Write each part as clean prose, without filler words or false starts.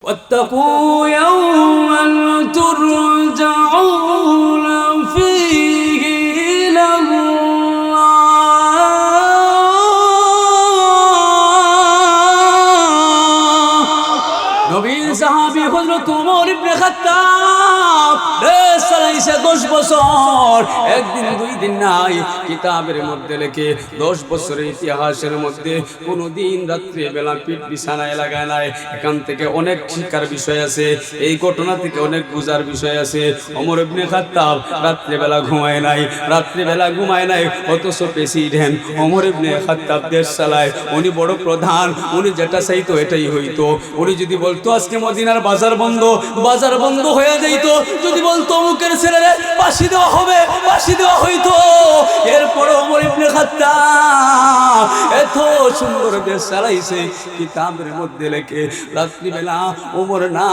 واتقوا يوما ترجعون فيه إلى الله নবীর সাহাবী হযরত ওমর ইবনে খাত্তাব দেশ চালাইছে 10 বছর, একদিন দুই দিন নাই। কিতাবের মধ্যে লেখে 10 বছরের ইতিহাসের মধ্যে কোনোদিন রাত্রি বেলা পিঠ বিছানায় লাগায় নাই। এখান থেকে অনেক শিক্ষার বিষয় আছে, এই ঘটনা থেকে অনেক বুঝার বিষয় আছে। ওমর ইবনে খাত্তাব রাত্রি বেলা ঘুমায় নাই, রাত্রি বেলা ঘুমায় নাই, অথচ প্রেসিডেন্ট ওমর ইবনে খাত্তাব দেশ চালায়। উনি বড় প্রধান, উনি যেটা চাইতো এটাই হইতো। উনি যদি বলতো আজকে মদিনার বাজার বন্ধ হয়ে যাইত, যদি বলতো অমুকের ছেলেরে ফাঁসি দেওয়া হবে, ফাঁসি দেওয়া হইতো। এরপরে ওমর ইবনে খাত্তাব এত সুন্দর দেশ চালাইছে। কিতাবের মধ্যে লেখে রাত্রিবেলা ওমর না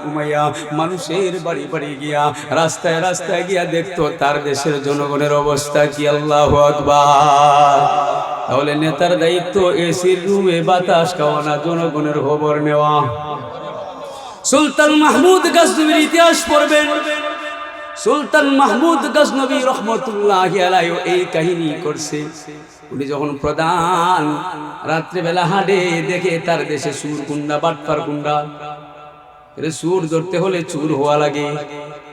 ঘুমাইয়া মানুষের বাড়ি বাড়ি গিয়া রাস্তায় রাস্তায় গিয়া দেখতো তার দেশের জনগণের অবস্থা কি। আল্লাহু আকবার। তাহলে নেতার দায়িত্ব এসির রুমে বাতাস খাওয়া না, জনগণের খবর নেওয়া। সুলতান মাহমুদ গজনবীর ইতিহাস পড়বেন। সুলতান মাহমুদ গজনবী রহমতুল্লাহি আলাইহি এই কাহিনী করছে। উনি যখন প্রধান, রাত্রিবেলা হাঁটে, দেখে তার দেশে সুর গুন্ডা বাটপার গুন্ডা। সুর ধরতে হলে চুর হওয়া লাগে,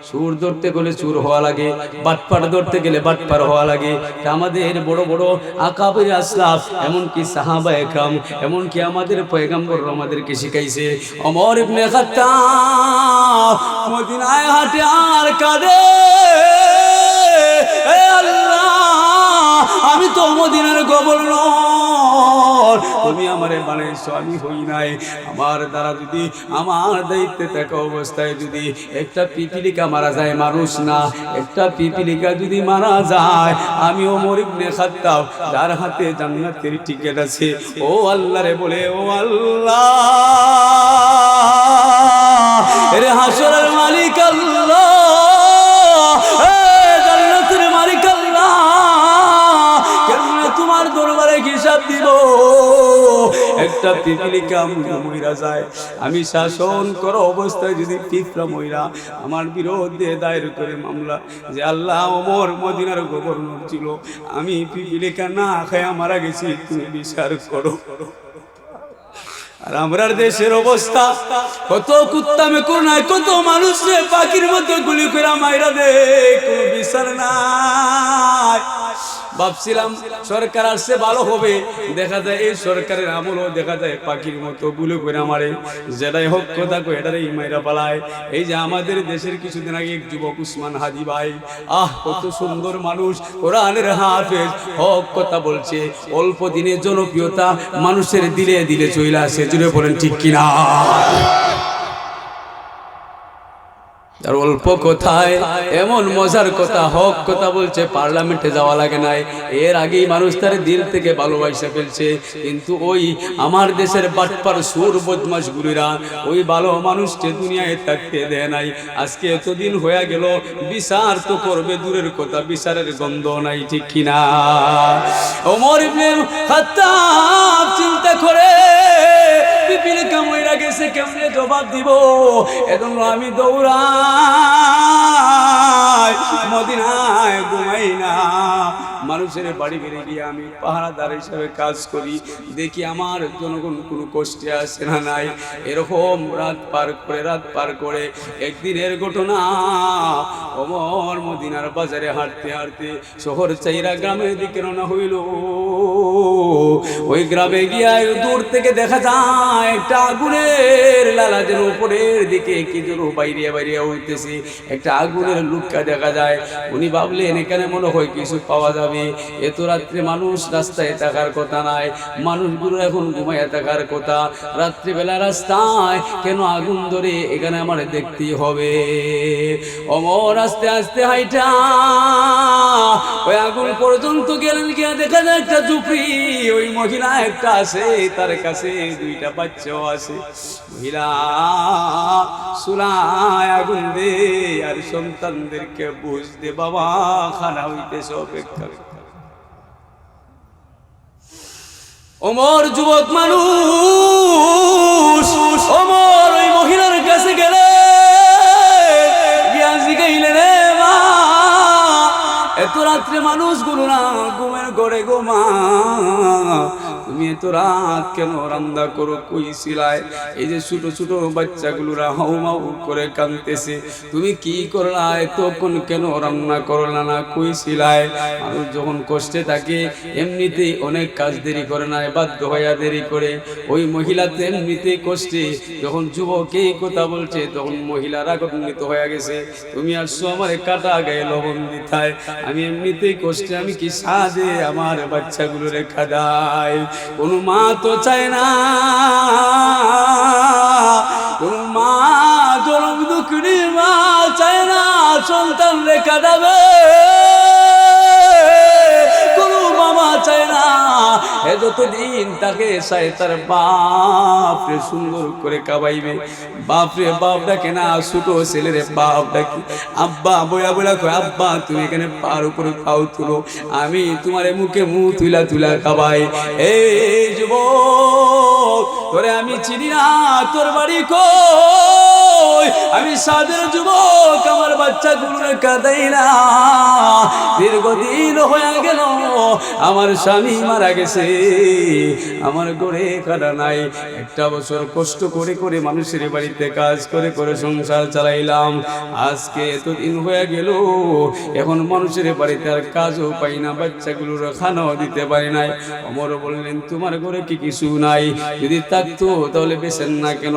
সুর ধরতে গেলে চুর হওয়া লাগে, বাটপার ধরতে গেলে বাটপার হওয়া লাগে। আমাদের বড় বড় আকাবের আসলাফ, এমনকি সাহাবা একরাম, এমনকি আমাদের পয়গম্বর আমাদেরকে শিখাইছে। ওমর ইবনে খাত্তাব মদিনায় হাঁটে আর কাঁদে, হে আল্লাহ, আমি তো মদিনার গভর্নর, তুমি আমারে বানাইছো, আমি হই নাই। আমার দ্বারা যদি, আমার দায়িত্বে থাকা অবস্থায় যদি একটা পিপিলিকা মারা যায়, মানুষ না, একটা পিপিলিকা যদি মারা যায়, আমি ওমর ইবনে খাত্তাব যার হাতে জান্নাতের টিকেট আছে, ও আল্লাহ রে বলে, ও আল্লাহ, এর হাসরের মালিক আল্লাহ, জান্নাতের মালিক আল্লাহ, কেমনে তোমার দরবারে হিসাব দিব? একটা পিপিলিকা মইরা যায়, আমি শাসন করো অবস্থায় যদি পিঁপড়া মইরা আমার বিরুদ্ধে দায়ের করে মামলা যে আল্লাহ, ওমর মদিনার গভর্নর ছিল, আমি পিপিলিকা না খায়া মারা গেছি, তুমি বিচার করো। আর আমরার দেশের অবস্থা, কত কুত্তা মেকুর নাই, কত মানুষে পাখির মধ্যে গুলি করে মাইরা দে, কোনো বিচার নাই। ভাবছিলাম সরকার আসছে ভালো হবে, দেখা যায় এই সরকারের আমলও দেখা যায় পাখির মতো গুলো করে মারে, যেটাই হোক কথা কো এটারই মাইরা পালায়। এই যে আমাদের দেশের কিছুদিন আগে এক যুবক উসমান হাদি ভাই, কত সুন্দর মানুষ, কোরআনের হাফেজ, হক কথা বলছে, অল্প দিনে জনপ্রিয়তা মানুষের দিলে দিলে চলে আসে। জুড়ে বলেন ঠিক কিনা? আর অল্প কথায় এমন মজার কথা, হক কথা বলছে, পার্লামেন্টে যাওয়া লাগে নাই, এর আগেই মানুষ তার দিল থেকে ভালোবাসা ফেলছে। কিন্তু ওই আমার দেশের বাটপার সুর বদমাশ গুলিরা ওই ভালো মানুষকে দুনিয়ায় থাকতে দেয় নাই। আজকে এতদিন হয়ে গেল, বিচার তো করবে দূরের কথা, বিচারের গন্ধ নাই, ঠিক কিনা? ওমর ইবনে খাত্তাব চিন্তা করে পিপিলিকা মইরা গেছে, কেমনে জবাব দিব? এজন্য আমি দৌড়াই, মদিনায় ঘুমাই না, মানুষের বাড়ি বেড়ে গিয়ে আমি পাহারাদার হিসাবে কাজ করি, দেখি আমার জনগণ কোনো কষ্টে আসে না নাই। এরকম রাত পার করে একদিনের ঘটনা, ওমর মদিনার বাজারে হাঁটতে হাঁটতে শহর চাইরা গ্রামের দিকে রওনা হইল। ওই গ্রামে গিয়া দূর থেকে দেখা যায় একটা আগুনের লালাজের উপরের দিকে কি যেন বাইরে বাইরে উঠতেছে, একটা আগুনের লুক্কা দেখা যায়। উনি ভাবলেন এখানে মনে হয় কিছু পাওয়া যাবে, এত রাত্রে মানুষ রাস্তায় থাকার কথা নাই, মানুষগুলো এখন ঘুমাইয়া থাকার কথা, রাত্রিবেলা রাস্তায় কেন আগুন ধরে, এখানে আমার দেখতেই হবে। ওমর আস্তে আস্তে হাইটা ওই আগুন পর্যন্ত গেলেন, গিয়া দেখা যায় একটা ঝুপড়ি, ওই মহিলা একটা আছে, তার কাছে দুইটা বাচ্চাও আছে। মহিলা চুলায় আগুন দে আর সন্তানদেরকে বুঝতে, বাবা খানা হইতেছে, অপেক্ষা। ওমর যুবক মানুষ, ওমর ওই রাত্রে মানুষগুলো না ঘুমের ঘরে গোমা তুমি এত রাত কেন রান্না করো কই ছিলাই? এই যে ছোট ছোট বাচ্চাগুলোরা হাউমাউ করে কাঁদতেছে, তুমি কি করলা? এতক্ষণ কেন রান্না করলা না? কই ছিলাই? মানুষ যখন কষ্টে থাকে এমনিতেই অনেক কাজ দেরি করে না, বাধ্য হইয়া দেরি করে। ওই মহিলা তো এমনিতেই কষ্টে, যখন যুবকে কথা বলছে তখন মহিলারা গঠিত হয়ে গেছে। তুমি আসছো আমার কাটা গায়ে লবণ দিতায়, আমি এমনিতেই কষ্টে, আমি কি সাদে আমার বাচ্চাগুলো রেখা দেয়? কোনো মা তো চায় না, কোনো মা জনম দুঃখিনী মা চায় না সন্তান রেখা দেবে, কোনো মামা চায় না যতদিন তাকে চায় তার বাপরে সুন্দর করে কাবাইবে। বাপরে বাপ ডাকে না, ছোট ছেলেরে বাপ ডাকি আব্বা, বইলা বইলা কয় আব্বা তুমি এখানে পার উপরে পাও তুলো, আমি তোমার মুখে মুখ তুলা তুলা খাবাই। এই যুবক তোরে আমি চিনি না, তোর বাড়ি কই? আমি সাদের যুবক, আমার বাচ্চাগুলো কাঁদাই না, দীর্ঘদিন হয়ে গেল আমার স্বামী মারা গেছে, আমার ঘরে কাটা নাই। একটা বছর কষ্ট করে করে মানুষের বাড়িতে কাজ করে করে সংসার চালাইলাম, আজকে এতদিন হয়ে গেল এখন মানুষের বাড়িতে আর কাজও পাই না, বাচ্চাগুলোর খানাও দিতে পারি নাই। অমর বললেন তোমার ঘরে কি কিছু নাই? যদি থাকতো তাহলে বেছেন না কেন?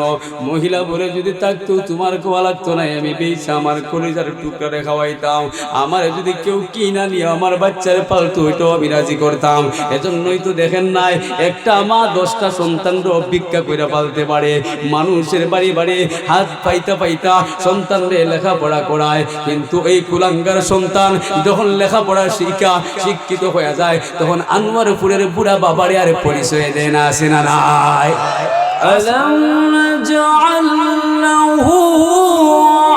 মহিলা বলে যদি থাকতো তোমার খাওয়া লাগতো না, আমি বেচা আমার কলিজার টুকরা খাওয়াইতাম, আমার যদি কেউ কিনা নিয়ে আমার বাচ্চারে পালতো ওইটাও আমি রাজি করতাম। এজন্যই তো দেখেন নাই একটা মা 10টা সন্তানকে ভিক্ষা করে পালতে পারে, মানুষের বাড়ি বাড়ি হাত পাইতা পাইতা সন্তানরে লেখাপড়া করায়, কিন্তু এই কুলাঙ্গার সন্তান যখন লেখাপড়া শিক্ষিত হয়ে যায় তখন আনোয়ারপুরের বুড়া বাবারে আর পরিচয় দেয় না, আসে না নাই? আলাম নাজআল লাহু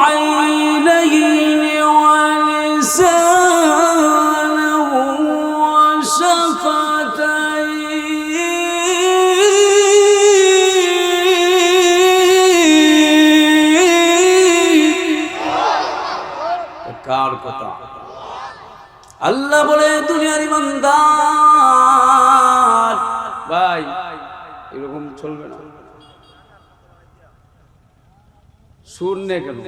আইনাইনি ওয়া লিসানাহু ওয়া শাফাতাইন। কার কথা? আল্লাহ বলে দুনিয়ার ইমানদার ভাই এরকম চলবে না, শুননে কেন?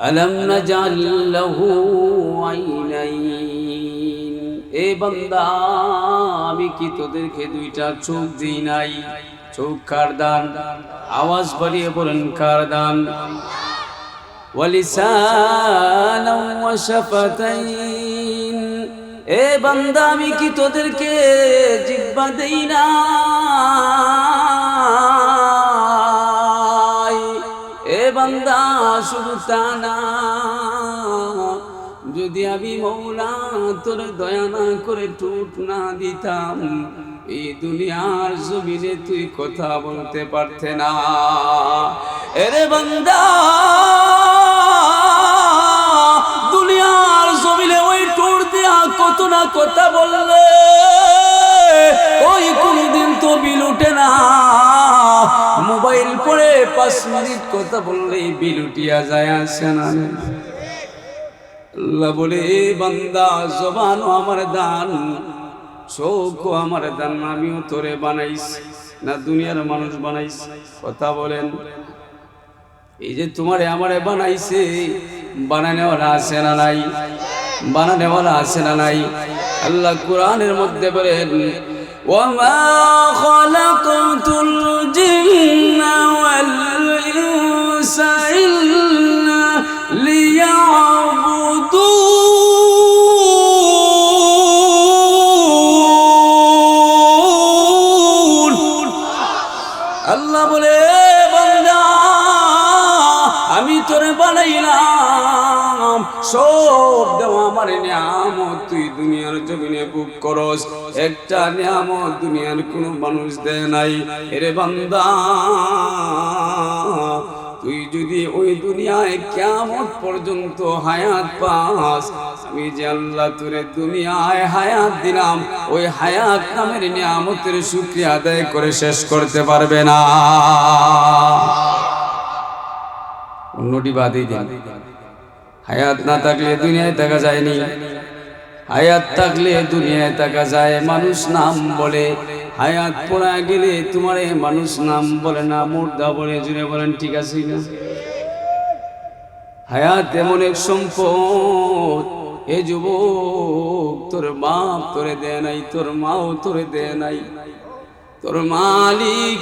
আলাম নাজাল লাহু আইনাইন, এ বান্দা আমি কি তোদেরকে দুইটা চোখ দিই নাই? চোখ কার দান? আওয়াজ বাড়িয়ে বলেন কার দান? ওয়া লিসানাও ওয়া শাফাতাইন, এ বান্দা আমি কি তোদেরকে জিহ্বা দেই না? এ বান্দা শুধু তা না, যদি আমি মওলা তোর দয়া না করে ঠোঁট না দিতাম এই দুনিয়ার জমিনে তুই কথা বলতে পারতে না। এরে বান্দা দুনিয়ার জমিনে ওই ঠোঁট দিয়া কত না কথা বললে ওই কোনদিন তো বিল উঠে না। মোবাইল পরে 5 মিনিট কথা বললে বিল উঠিয়া যায়, আসে না? আল্লাহ বলে বান্দা জবানও আমার দান, চোখও আমার দান, আমিও তোরে বানাইছি না দুনিয়ার মানুষ বানাইছি? কথা বলেন। এই যে তোমারে আমারে বানাইছে, বানানেওয়ালা আছে না নাই? বানানেওয়ালা আছে না নাই? আল্লাহ কোরআনের মধ্যে বলেন ওয়ামা খালাকতুল জিন্না ওয়াল ইনসা ইল্লা লিয়াবুদুন। আল্লাহ বলে বান্দা আমি তোরে বানাইলাম, সব দেওয়া আমার নিয়ামত তুই দুনিয়ার জমিনে ভোগ করস, একটা নিয়ামত দুনিয়ার কোনো মানুষ দেয় নাই। এরে বান্দা তুই যদি ওই দুনিয়ায় কিয়ামত পর্যন্ত হায়াত পাস, আমি যে আল্লাহ তোরে দুনিয়ায় হায়াত দিলাম ওই হায়াত নামের নিয়ামতের শুকরিয়া আদায় করে শেষ করতে পারবে না। নোটি বাদই দিন। হায়াত না থাকলে দুনিয়ায় থাকা যায়নি, হায়াত থাকলে দুনিয়ায় থাকা যায়। মানুষ নাম বলে, হায়াত পড়া গেলে তোমারে মানুষ নাম বলে না, মুর্দা বলে। জুড়ে বলেন ঠিক আছে না? হায়াত এমন এক সম্পদ, এ যুবক তোর বাপ তোরে দেয় নাই, তোর মাও তোরে দেয় নাই, তোর মালিক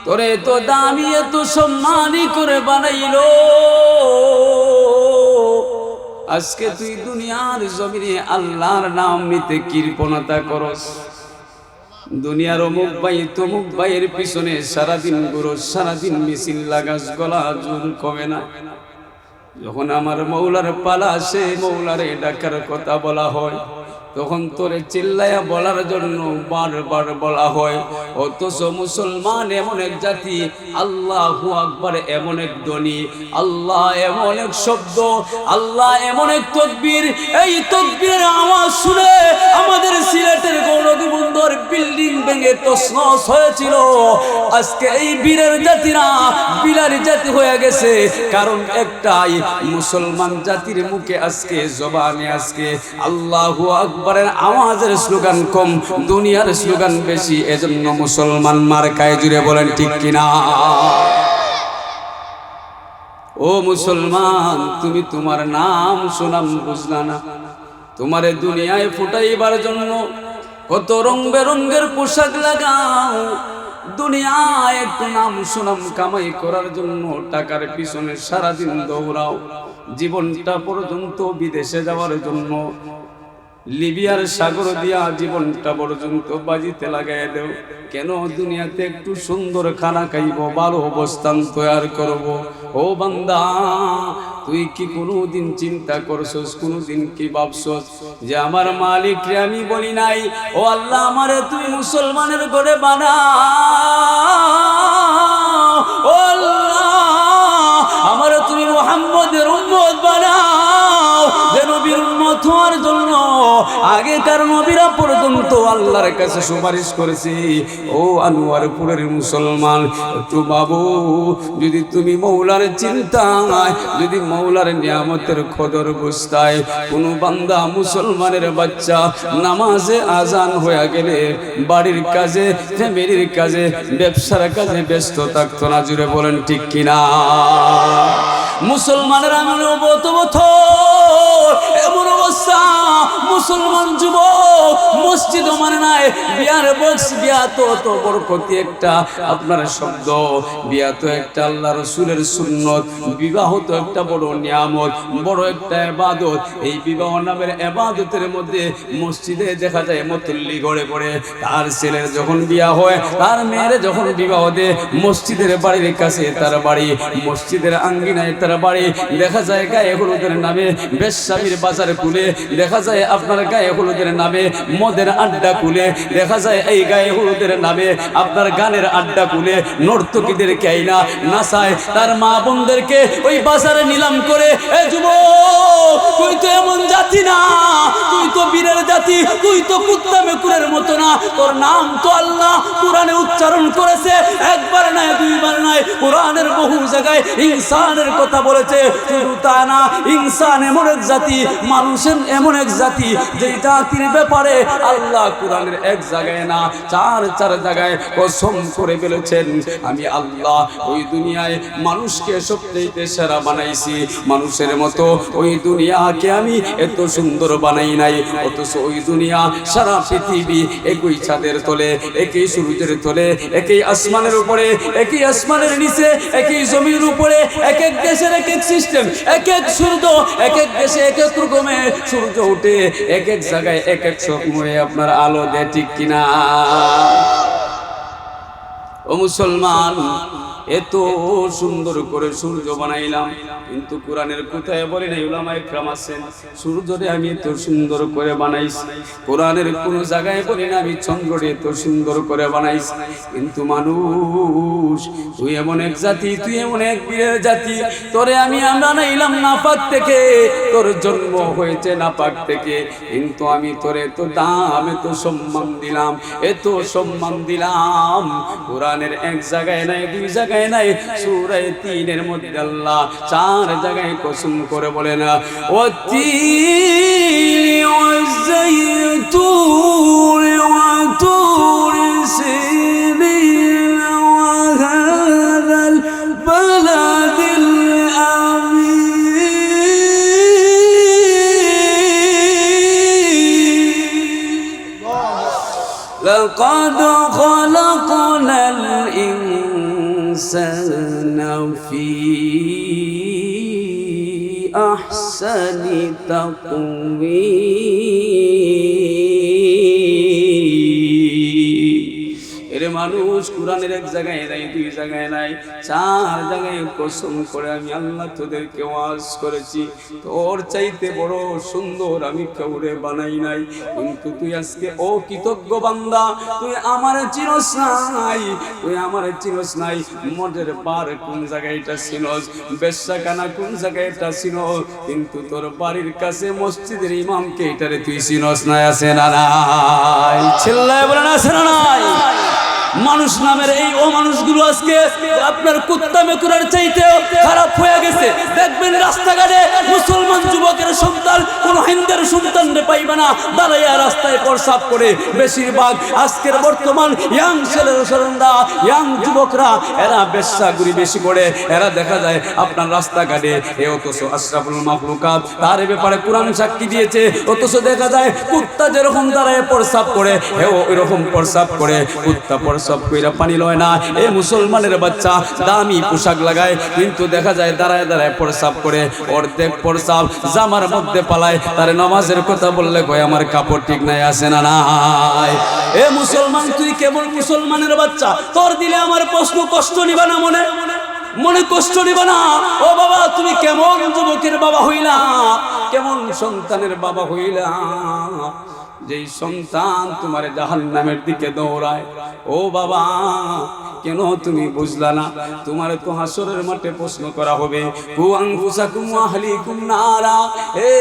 তোরে তো দামি এত সম্মানী করে বানাইলো। আজকে তুই দুনিয়ার জমিনে আল্লাহর নাম নিতে কৃপণতা করস, দুনিয়ার অমুক ভাই তমুক ভাইয়ের পিছনে সারাদিন ঘুরোস, সারাদিন মিছিল লাগাস, গলা জোর কমে না। যখন আমার মৌলার পালা আসে, মৌলারে ডাকার কথা বলা হয়, তখন তোরে চিল্লায়া বলার জন্য বারবার বলা হয়। অথচ মুসলমান এমন এক জাতি, আল্লাহু আকবার এমন এক ধ্বনি, আল্লাহ এমন এক শব্দ, আল্লাহ এমন এক তাকবীর। এই তাকবীরের আওয়াজ শুনে আমাদের সিলেটের গৌরবন্দর বিল্ডিং ভেঙে তছনছ হয়েছিল। আজকে এই বীরের জাতিরা বিলারি জাতি হয়ে গেছে, কারণ একটাই, মুসলমান জাতির মুখে আজকে জবানে আজকে আল্লাহু আকবারের আওয়াজের স্লোগান কম, দুনিয়ার স্লোগান বেশি। এজন্য মুসলমান মার খায়। জুড়ে বলেন ঠিক কিনা? ও মুসলমান, তুমি তোমার নাম সুনাম বুঝলা না। তোমারে দুনিয়ায় ফুটাইবার জন্য কত রং বেরঙ্গের পোশাক লাগাও, দুনিয়ায় একটু নাম সুনাম কামাই করার জন্য টাকার পিছনে সারাদিন দৌড়াও, জীবনটা পর্যন্ত বিদেশে যাওয়ার জন্য লিবিয়ার সাগর দিয়া জীবনটা পর্যন্ত বাজিতে লাগাই দেও। কেন? দুনিয়াতে একটু সুন্দর খানা খাইব, ভালো অবস্থান তৈরি করব। ও বান্দা, তুই কি কোনোদিন চিন্তা করছস, কোনোদিন কি ভাবছস যে আমার মালিক রে আমি বলি নাই, ও আল্লাহ আমারে তুই মুসলমানের ঘরে বানাও, ও আল্লাহ আমারে তুমি মুহাম্মদের উম্মত বানাও, যে নবীর উম্মত হওয়ার জন্য আগেকার নবীরা পর্যন্ত আল্লাহর কাছে সুপারিশ করেছি। ও আনোয়ারপুরের মুসলমান, একটু বাবু, যদি তুমি মৌলার চিন্তায়, যদি মৌলার নিয়ামতের কদর বুঝতাই, কোন বান্দা মুসলমানের বাচ্চা নামাজে আজান হয়ে গেলে বাড়ির কাজে, ফ্যামিলির কাজে, ব্যবসার কাজে ব্যস্ত থাকতো না। জুড়ে বলেন ঠিক কিনা? মুসলমানের এমন অবস্থা, মুসলমান যুবক মসজিদ মানে নাই, বিয়ার বক্স, বিয়া তো বরকতি একটা আপনার শব্দ, বিয়া তো একটা আল্লাহ রাসূলের সুন্নত, বিবাহ তো একটা বড় নিয়ামত, বড় একটা ইবাদত। এই বিবাহ নামের ইবাদতের মধ্যে মসজিদে দেখা যায় মুতল্লি গড়ে পড়ে, তার ছেলের যখন বিয়া হয়, তার মেয়ের যখন বিবাহ দেয়, মসজিদের বাড়ির কাছে তার বাড়ি, মসজিদের আঙ্গিনায় তার বাড়ি। দেখা যায় গায়ে হলুদের নামে বেশ্যামির বাজার খুলে, দেখা যায় আপনার গায়ে হলুদের নামে মদের আড্ডা খুলে, দেখা যায় এই গায়ে হলুদের নামে আপনার গানের আড্ডা খুলে নর্তকীদেরকে আইনা নাচায়, তার মা বোনদেরকে ওই বাজারে নিলাম করে। এ যুবক, তুই তো এমন জাতি না, তুই তো বীরের জাতি, তুই তো কুত্তা মেকুরের মতো না। তোর নাম তো আল্লাহ কোরআনে উচ্চারণ করেছে, একবার নয় দুইবার নয়, কোরআনের বহু জায়গায় ইনসানের কথা বলেছে। শুধু তা না, ইনসান এমন এক জাতি, মানুষের এমন এক জাতি, যে জাতির ব্যাপারে আল্লাহ কোরআনের এক জায়গায় না চার জায়গায় কসম করে বলেছেন, আমি আল্লাহ ওই দুনিয়ায় মানুষকে সবচেয়ে সেরা বানাইছি, মানুষের মতো ওই দুনিয়াকে আমি এত সুন্দর বানাই নাই। অথচ ওই দুনিয়া সারা পৃথিবী একই ছাদের তলে, একই সূর্যের তলে, একই আসমানের উপরে, একই আসমানের নিচে, একই জমির উপরে, এক এক দেশের এক এক সিস্টেম, এক এক সূর্য, এক এক দেশে এক এক রকমে সূর্য উঠে, এক এক জায়গায় এক এক সময়ে আপনার আলো দেয়। ঠিক কিনা? ও মুসলমান, এত সুন্দর করে সূর্য বানাইলাম, কিন্তু কোরআনের কোথায় বলে নাই, উলামায়ে কেরাম আছেন, সূর্যরে আমি এত সুন্দর করে বানাইছি। কোরআনের কোন জায়গায় বলে না আমি চন্দ্ররে এত সুন্দর করে বানাইছি। কিন্তু মানুষ, তুই এমন এক জাতি, তুই এমন এক বীরের জাতি, তোরে আমি বানাইলাম নাপাক থেকে, তোর জন্ম হয়েছে নাপাক থেকে, কিন্তু আমি তোরে এত দাম, এত সম্মান দিলাম, এত সম্মান দিলাম। কোরআনের এক জায়গায় নাই, দুই জায়গায় জায়গায় নাই, সূরা 3 এর মধ্যে আল্লাহ 4 জায়গায় কসম করে বলেন ওয়াতিনি ওয়াযাইতুন ওয়া তুর সিনিন ওয়া হাযাল বালাদিল لقد خلقنا الإنسان في أحسن تقويم এরে মানুষ কোরআনের এক জায়গায় নাই, 2 জায়গায় নাই, 4 জায়গায় কসম করে আমি আল্লাহ তোদেরকে ওয়াজ করেছি তোর চাইতে বড় সুন্দর আমি কাউরে বানাই নাই। কিন্তু তুই আজকে অকৃতজ্ঞ বান্দা, তুই আমার চিনস নাই, তুই আমার চিনস নাই। মদের পার কোন জায়গায়টা চিনস, বেশ্যাখানা কোন জায়গায়টা চিনস, কিন্তু তোর বাড়ির কাছে মসজিদের ইমামকে এটারে তুই চিনস নাই। আছে না নাই? চিল্লায় বলেন আছে না নাই? মানুষ নামের এই অমানুষগুলো আজকে আপনার কুত্তা মেকুরের চাইতে খারাপ হয়ে গেছে। দেখবেন রাস্তাঘাটে মুসলমান যুবকের সন্তান কোন হিন্দুর সন্তানরে পাইবে না, দাঁড়াইয়া রাস্তায় প্রস্রাব করে। বেশিরভাগ আজকের বর্তমান ইয়াং ছেলেরা, ইয়াং যুবকরা এরা বেশ্যাগুলি বেশি করে। এরা দেখা যায় আপনার রাস্তাঘাটে, অথচ আশরাফুল মাখলুকাত তার ব্যাপারে কোরআন সাক্ষী দিয়েছে। অথচ দেখা যায় কুত্তা যেরকম দাঁড়ায় প্রস্রাব করে, এও এরকম প্রস্রাব করে। কুত্তা সব কইরা পানি লয় না। এই মুসলমানের বাচ্চা দামি পোশাক লাগায়, কিন্তু দেখা যায় দাঁড়ায় দাঁড়ায় প্রস্রাব করে। অর্ধেক প্রস্রাব জামার মধ্যে পালায়। তার নামাজের কথা বললে কয় আমার কাপড় ঠিক নাই। আছে না নাই? এ মুসলমান, তুই কেবল মুসলমানের বাচ্চা, তোর দিলে আমার প্রশ্ন কষ্ট নিবা না? মনে কষ্ট নিবা না? ও বাবা, তুমি কেমন যুবকের বাবা হইলা, কেমন সন্তানের বাবা হইলা, যেই সন্তান তোমার জাহান্নামের দিকে দৌড়ায়। ও বাবা, কেন তুমি বুঝলা না? তোমার তো হাসরের মাঠে প্রশ্ন করা হবে। কু আনফুসাকুম ওয়া আহলিকুম নারা। হে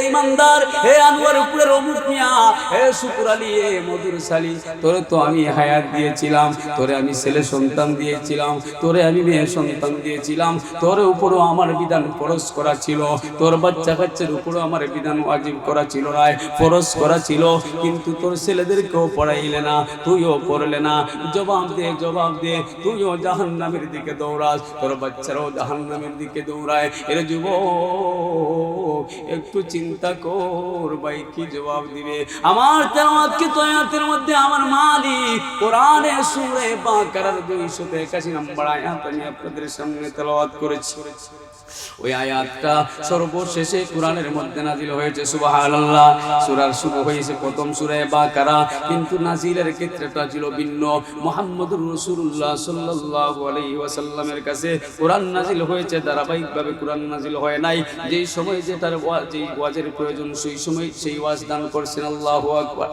ইমানদার, হে আনোয়ারপুরের অমুক মিয়া, হে শুকুর আলী, হে মধুর সালি, তোরে তো আমি হায়াত দিয়েছিলাম, তোরে আমি ছেলে সন্তান দিয়েছিলাম, তোরে আমি মেয়ে সন্তান দিয়েছিলাম, তোর উপরও আমার বিধান ফরজ করা ছিল, তোর বাচ্চা কাচ্চার উপরও আমার বিধান ওয়াজিব করা ছিল না, ফরজ করা ছিল। কিন্তু তোর ছেলেদেরকেও পড়াইলে না, তুইও পড়লে না। জবাব দে, জবাব দে। তুইও জাহান্নামের দিকে দৌড়াস, তোর বাচ্চারাও জাহান্নামের দিকে দৌড়ায়। এর যুবক, একটু চিন্তা কর ভাই, কি জবাব দিবে? আমার তেলাওয়াত কি আয়াতের মধ্যে আমার মালিক কোরআনে সূরা বাকারার 281 নম্বর আয়াত আমি আপনাদের সামনে তেলাওয়াত করেছি। ওই আয়াতটা সর্বশেষে কোরআনের মধ্যে নাজিল হয়েছে। সুবহানাল্লাহ। সূরার শুরু হয়েছে প্রথম সূরা বাকারা, কিন্তু নাজিলের ক্ষেত্রটা ছিল ভিন্ন। মুহাম্মদুর রাসূলুল্লাহ সাল্লাল্লাহু আলাইহি ওয়াসাল্লামের কাছে কোরআন নাজিল হয়েছে, ধারাবাহিকভাবে কোরআন নাজিল হয় নাই। যেই সময় যেটার যেই ওয়াজের প্রয়োজন, সেই সময় সেই ওয়াজ দান করছেন। আল্লাহু আকবার।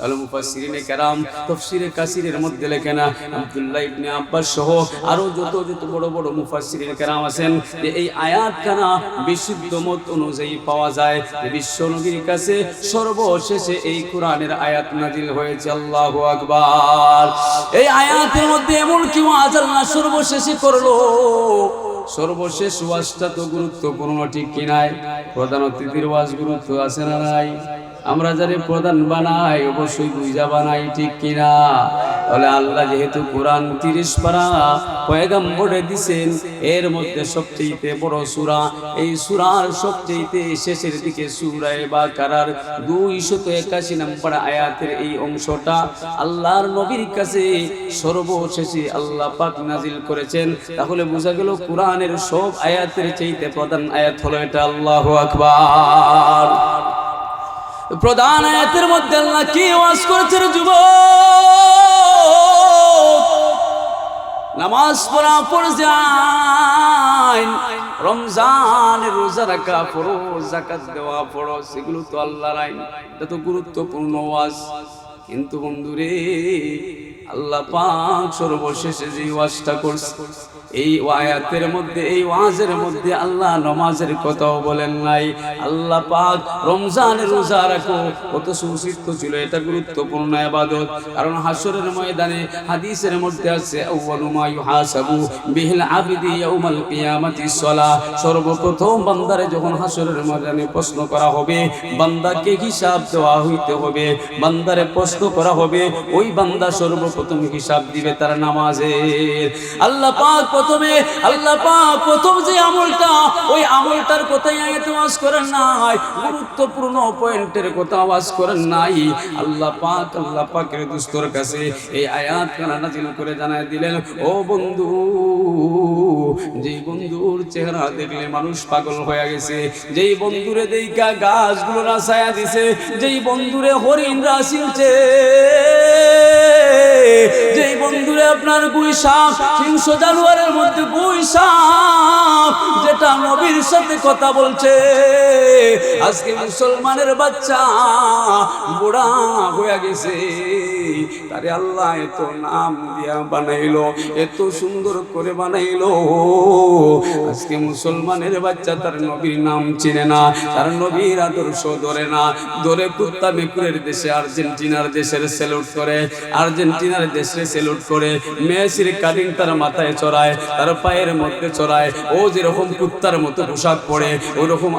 আল মুফাসসিরিনে কেরাম তাফসীরে কাসিরের মধ্যে লেখেন, আব্দুল্লাহ ইবনে আব্বাস সহ আরো যত বড় বড় মুফাসসিরিনে কেরাম আছেন, যে এই আয়াতখানা বিশুদ্ধ মত অনুযায়ী পাওয়া যায় বিশ্ব নবীর কাছে সর্বশেষে এই কোরআনের আয়াত নাজিল হয়েছে। আল্লাহু আকবার। এই আয়াতের মধ্যে এমন কি ওয়াজ আল্লাহ সর্বশেষে করলো? সর্বশেষ ওয়াজটা তো গুরুত্বপূর্ণ, ঠিক কি নাই? প্রধান অতিথির ওয়াজ গুরুত্ব আছে না নাই? আমরা যারা প্রধান বানাই অবশ্যই বুঝা বানাই, ঠিক কিনা? তাহলে আল্লাহ যেহেতু কোরআন 30 পারা পয়গম্বরে দিবেন, এর মধ্যে সবচেয়ে বড় সূরা, এই সূরার সবচেয়ে শেষের দিকে সূরা বাকারার 281 নম্বর আয়াতের এই অংশটা আল্লাহর নবীর কাছে সর্বশেষে আল্লাহ পাক নাজিল করেছেন। তাহলে বোঝা গেল কোরআনের সব আয়াতের চাইতে প্রধান আয়াত হলো এটা। আল্লাহু আকবার। প্রধান আয়াতের মধ্যে আল্লাহ কি ওয়াজ করেছেন? যুবক, নামাজ পড়া ফরজ, রমজানের রোজা রাখা ফরজ, যাকাত দেওয়া ফরজ, এগুলো তো আল্লাহর আইন, এটা তো গুরুত্বপূর্ণ ওয়াজ। কিন্তু বন্ধুরে, আল্লাহ পাক সর্বশেষে যে ওয়াজটা করছে, এই আয়াতের মধ্যে, এই ওয়াজের মধ্যে আল্লাহ নামাজের কথাও বলেন নাই। আল্লাহ পাক রমজানের রোজা রাখো কত সুচিত্ত ছিল, এটা গুরুত্বপূর্ণ ইবাদত। কারণ হাসরের ময়দানে হাদিসের মধ্যে আছে আউয়ালু মা ইউহাসাবু বিহিল আবদি ইয়াউমাল কিয়ামাতিস সালাহ, সর্বপ্রথম বান্দারে যখন হাসরের ময়দানে প্রশ্ন করা হবে, বান্দাকে হিসাব দেওয়া হইতে হবে, বান্দারে প্রশ্ন করা হবে, ওই বান্দা সর্বপ্রথম হিসাব দিবে তার নামাজের। আল্লাহ পাক প্রথম যে আমলটা, ওই আমলটার কথাই আয়াতে ওয়াজ করেন নাই, গুরুত্বপূর্ণ পয়েন্টের কথা ওয়াজ করেন নাই। আল্লাহ পাকের দুস্তর কাছে এই আয়াত কানা নাযিল করে জানায় দিলেন, ও বন্ধু, যেই বন্ধুর চেহারা দেখলে মানুষ পাগল হয়ে গেছে, যেই বন্ধুরে দেখা গাছগুলো রাসায়া দিছে, যেই বন্ধুরে হরিণ রাসিলছে, যেই বন্ধুরে আপনার গুই সাপ, সিংহ জানোয়ারের মধ্যে গুই সাপ, যেটা নবীর সাথে কথা বলছে, আজকে মুসলমানের বাচ্চা বুড়া হয়ে গেছে, তারে আল্লাহ এত নাম দিয়া বানাইলো, এত সুন্দর করে বানাইলো, আজকে মুসলমানের বাচ্চা তার নবীর নাম চিনে না, তার নবীর আদর্শ ধরে না, ধরে কুত্তা মেকুরের দেশে আর্জেন্টিনার দেশের সেলুট করে, আর্জেন্টিনার দেশে সেলুট করে, মেসির কাটিং তার মাথায় চড়ায়, তার পায়ের মধ্যে চড়ায়, ও যেরকম কুত্তার মতো পোশাক পরে, ওরকম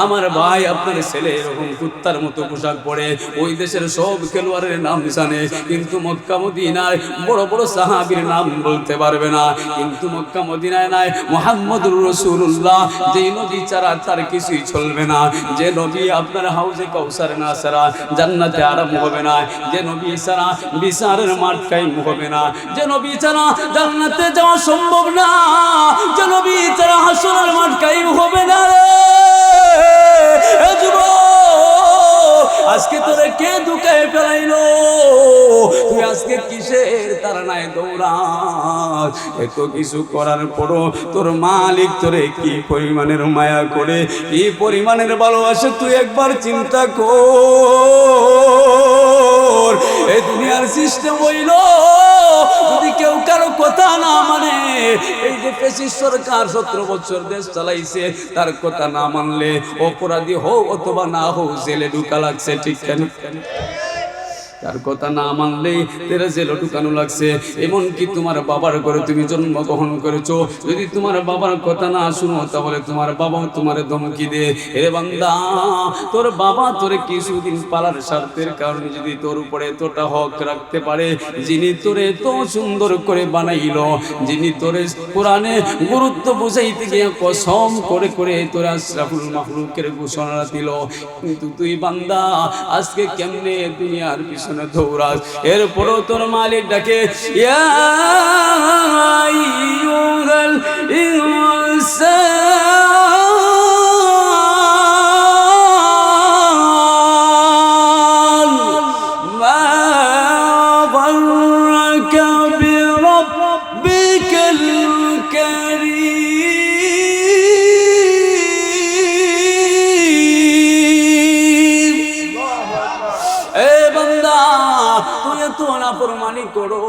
আমার ভাই আপনার ছেলে এরকম কুত্তার মতো পোশাক পরে, ওই দেশের সব খেলোয়াড়ের নাম জানে, কিন্তু মক্কা মদিনায় বড় বড় সাহাবীর নাম বলতে পারবে না। কিন্তু মক্কা মদিনায় নাই মুহাম্মদুর রাসূলুল্লাহ, যে নবী ছাড়া তার কিছুই চলবে না, যে নবী আপনার হাউজে কাউসার না ছাড়া জান্নাতে আরাম হবে না, যে নবী ছাড়া বিচারের মাঠ কায়েম হবে না, যে নবী ছাড়া জান্নাতে যাওয়া সম্ভব না, যে নবী ছাড়া হাসরের মাঠ কায়েম হবে না। এ যুবক, আজকে তোরে কে দুকায় ফেলাইলো? তুই আজকে কিসের তাড়নায় দৌড়াস? এত কিছু করার পরও তোর মালিক তোরে কি পরিমাণের মায়া করে, কি পরিমাণের ভালোবাসে, তুই একবার চিন্তা কর। এই দুনিয়ার সিস্টেম হইল, যদি কেউ কারো কথা না মানে, এই যে ফ্যাসিস্ট সরকার 17 বছর দেশ চালাইছে, তার কথা না মানলে অপরাধী হোক অথবা না হোক জেলে ঢুকা লাগছে, ঠিক কেন? তার কথা না মানলেই তেরা জেলে ঢুকানো লাগছে। এমনকি তোমার বাবার ঘরে তুমি জন্মগ্রহণ করেছো, যদি তোমার বাবার কথা না শুনো তাহলে তোমার বাবাও তোমার ধমকি দে, এ বান্দা তোর বাবা তোরে কিছুদিন পালার স্বার্থের কারণে যদি তোর উপরে এতটা হক রাখতে পারে, যিনি তোরে এত সুন্দর করে বানাইলো, যিনি তোরে কোরআনে গুরুত্ব বুঝাইতে গিয়ে কসম করে করে তোর আশরাফুল মাখলুকের ঘোষণা দিল, কিন্তু তুই বান্দা আজকে কেমনে দুনিয়ার পিছনে দৌড়াস? এরপরও তোর মালিক ডাকে, ইয়া আইয়ুহাল ইনসান মা গররাকা বিরাব্বিকাল কারীম। এ বান্দা, তুই এত নাফরমানি করো,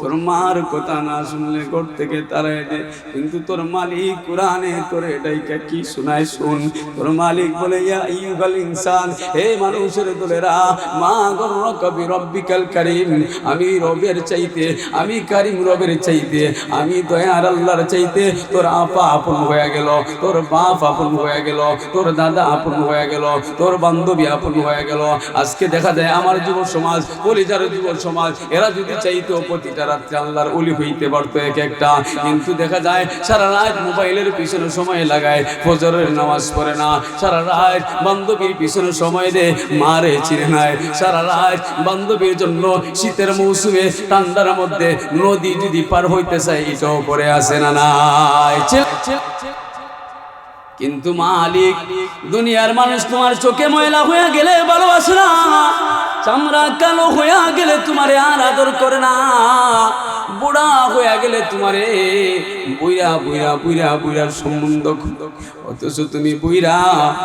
তোর মার কথা না শুনলে ঘর থেকে তারাই দে, কিন্তু তোর মালিক কোরআনে তোরে ডাইকা কি শোনায় শুন। তোর মালিক বলে, ইয়া আইয়ুহাল ইনসান, হে মানুষের দলেরা, মা গররাকা বিরাব্বিকাল কারীম, আমি রবের চাইতে, আমি কারীম রবের চাইতে, আমি দয়ার আল্লাহর চাইতে তোর আপা আপন হয়ে গেল, তোর বাপ আপন হয়ে গেল, তোর দাদা আপন হয়ে গেল, তোর বান্ধবী আপন হয়ে গেল। আজকে দেখা যায় আমার যুব সমাজ, কলিজার যুব সমাজ, এরা যদি চাইতো প্রতিটা রাত্রে আল্লাহর ওলি হইতে পারতো এক একটা, কিন্তু দেখা যায় সারা রাত মোবাইলের পিছনে সময় লাগায়, ফজরের নামাজ পড়ে না, সারা রাত বান্ধবীর পিছনে সময় দে, মারে চিনে নাই, সারা রাত বান্ধবীর জন্য শীতের মৌসুমে ঠান্ডার মধ্যে নদী যদি পার হইতে চাই এটাও করে আসে না নাই। কিন্তু মালিক, দুনিয়ার মানুষ তোমার চোখে ময়লা হয়ে গেলে ভালোবাসে না, চামড়া কালো হয়ে গেলে তোমারে আর আদর করে না, বুড়া হয়ে গেলে তোমারে বুইরা বুইরা বুইরা বুইরার সম্বন্ধ, অথচ তুমি বুইরা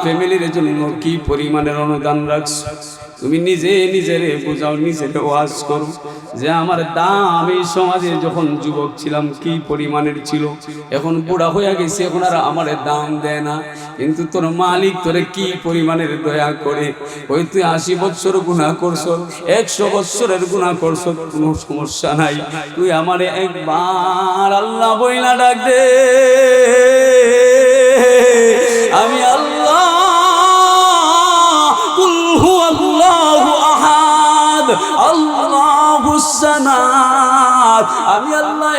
ফ্যামিলির জন্য কি পরিমাণের অনুদান রাখছো, তুমি নিজে নিজেরে বুঝাও, নিজেরে ওয়াজ করো যে আমার দাম এই সমাজে যখন যুবক ছিলাম কি পরিমাণের ছিল, এখন বুড়া হয়ে গেছি, এখন আর আমার দাম দেয় না। কিন্তু তোর মালিক তোরে কি পরিমাণের দয়া করে। ওই তুই 80 বছর গুনাহ করছো, 100 বছরের গুনাহ করছো, কোনো সমস্যা নাই। তুই আমারে একবার আল্লাহ বইলা ডাক দে, আমি আল্লাহ, কুল হুয়াল্লাহু আহাদ, আল্লাহুস সামাদ। আমি আল্লাহ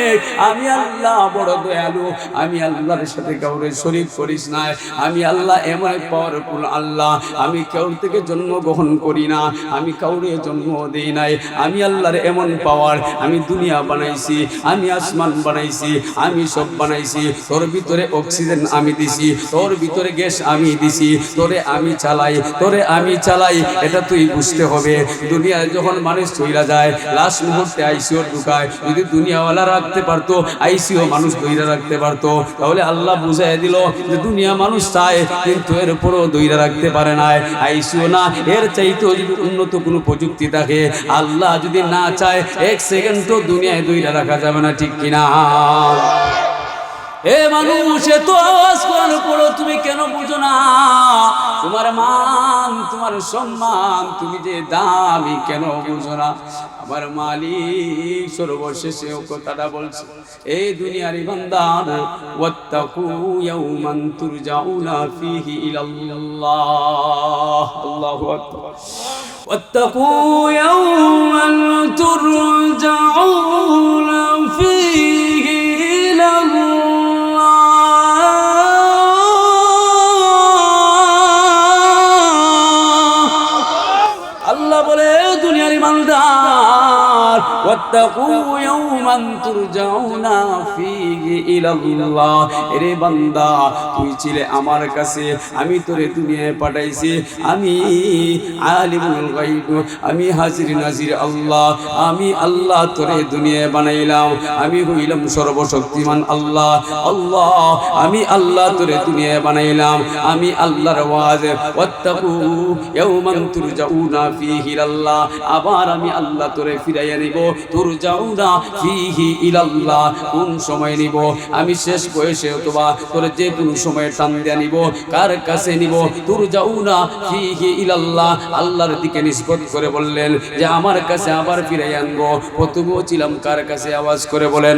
এক, আমি আল্লাহ বড় দয়ালু, আমি আল্লাহর সাথে কাউরে শরীক করিস না। আমি আল্লাহ এমন পাওয়ারফুল আল্লাহ, আমি কাউর থেকে জন্মগ্রহণ করি না, আমি কাউরে জন্ম দেই নাই। আমি আল্লাহর এমন পাওয়ার, আমি দুনিয়া বানাইছি, আমি আসমান বানাইছি, আমি সব বানাইছি। তোর ভিতরে অক্সিজেন আমি দিছি, তোর ভিতরে গ্যাস আমি দিছি, তোরে আমি চালাই, তোরে আমি চালাই। এটা তুই বুঝতে হবে। দুনিয়ায় যখন মানুষ চইলা যায়, লাস্ট মুহূর্তে আইসিও ঢুকায়, যদি দুনিয়াওয়ালা রাখতে পারতো, আইসিও মানুষ দইরা রাখতে পারতো, তাহলে আল্লাহ বুঝাই দিল যে দুনিয়া মানুষ চায় কিন্তু এর উপরও দইরা রাখতে পারে না। আইসিও না, এর চাইতেও যদি উন্নত কোনো প্রযুক্তি থাকে, আল্লাহ যদি না চায় 1 সেকেন্ডও দুনিয়ায় দইরা রাখা যাবে না, ঠিক কিনা? এ মানুষ, এত আওয়াজ করার পরও তুমি কেন বুঝো না? তোমার মান, তোমার সম্মান, তুমি যে দামি কেন বুঝো না? আমার মালিক সর্বশেষে ও কথাটা বলছে, এই দুনিয়ার বান্দার, ওয়াত্তাকু ইয়াওমান তুরজাউনা ফীহি ইলাল্লাহ। আল্লাহু আকবার। ওয়াত্তাকু ইয়াওমান তুরজাউনা ফীহি ইলাল্লাহ। আল্লাহ বলে, দুনিয়ার ইমানদার, ওয়াত্তাকু ইয়াওমান তুরজাউনা ফীহি ইলাল্লাহ। এরে বান্দা, তুই ছিলে আমার কাছে, আমি তোরে দুনিয়ায় পাঠাইছি। আমি আলিমুল গায়ব, আমি হাজির নাজির আল্লাহ, আমি আল্লাহ তোরে দুনিয়ায় বানাইলাম। আমি হইলাম সর্বশক্তিমান আল্লাহ। আল্লাহ, আমি আল্লাহ তোরে দুনিয়ায় বানাইলাম। আমি আল্লাহর ওয়াজ, ওয়াত্তাকু ইয়াওমান তুরজাউনা ফীহি ইলাল্লাহ। আবার আমি আল্লাহ তোরে ফিরাইয়া নিব। তুরজাউনা ফীহি ইলাল্লাহ, কোন সময় নিব? আমি শেষ বয়সে অথবা তোরে যে কোন সময় টান দিয়া নিব। কার কাছে নিব? তুরজাউনা ফীহি ইলাল্লাহ, আল্লাহর দিকে নিসবত করে বললেন যে আমার কাছে আবার ফিরাইয়া আনবো। প্রথমেও ছিলাম কার কাছে? আওয়াজ করে বলেন।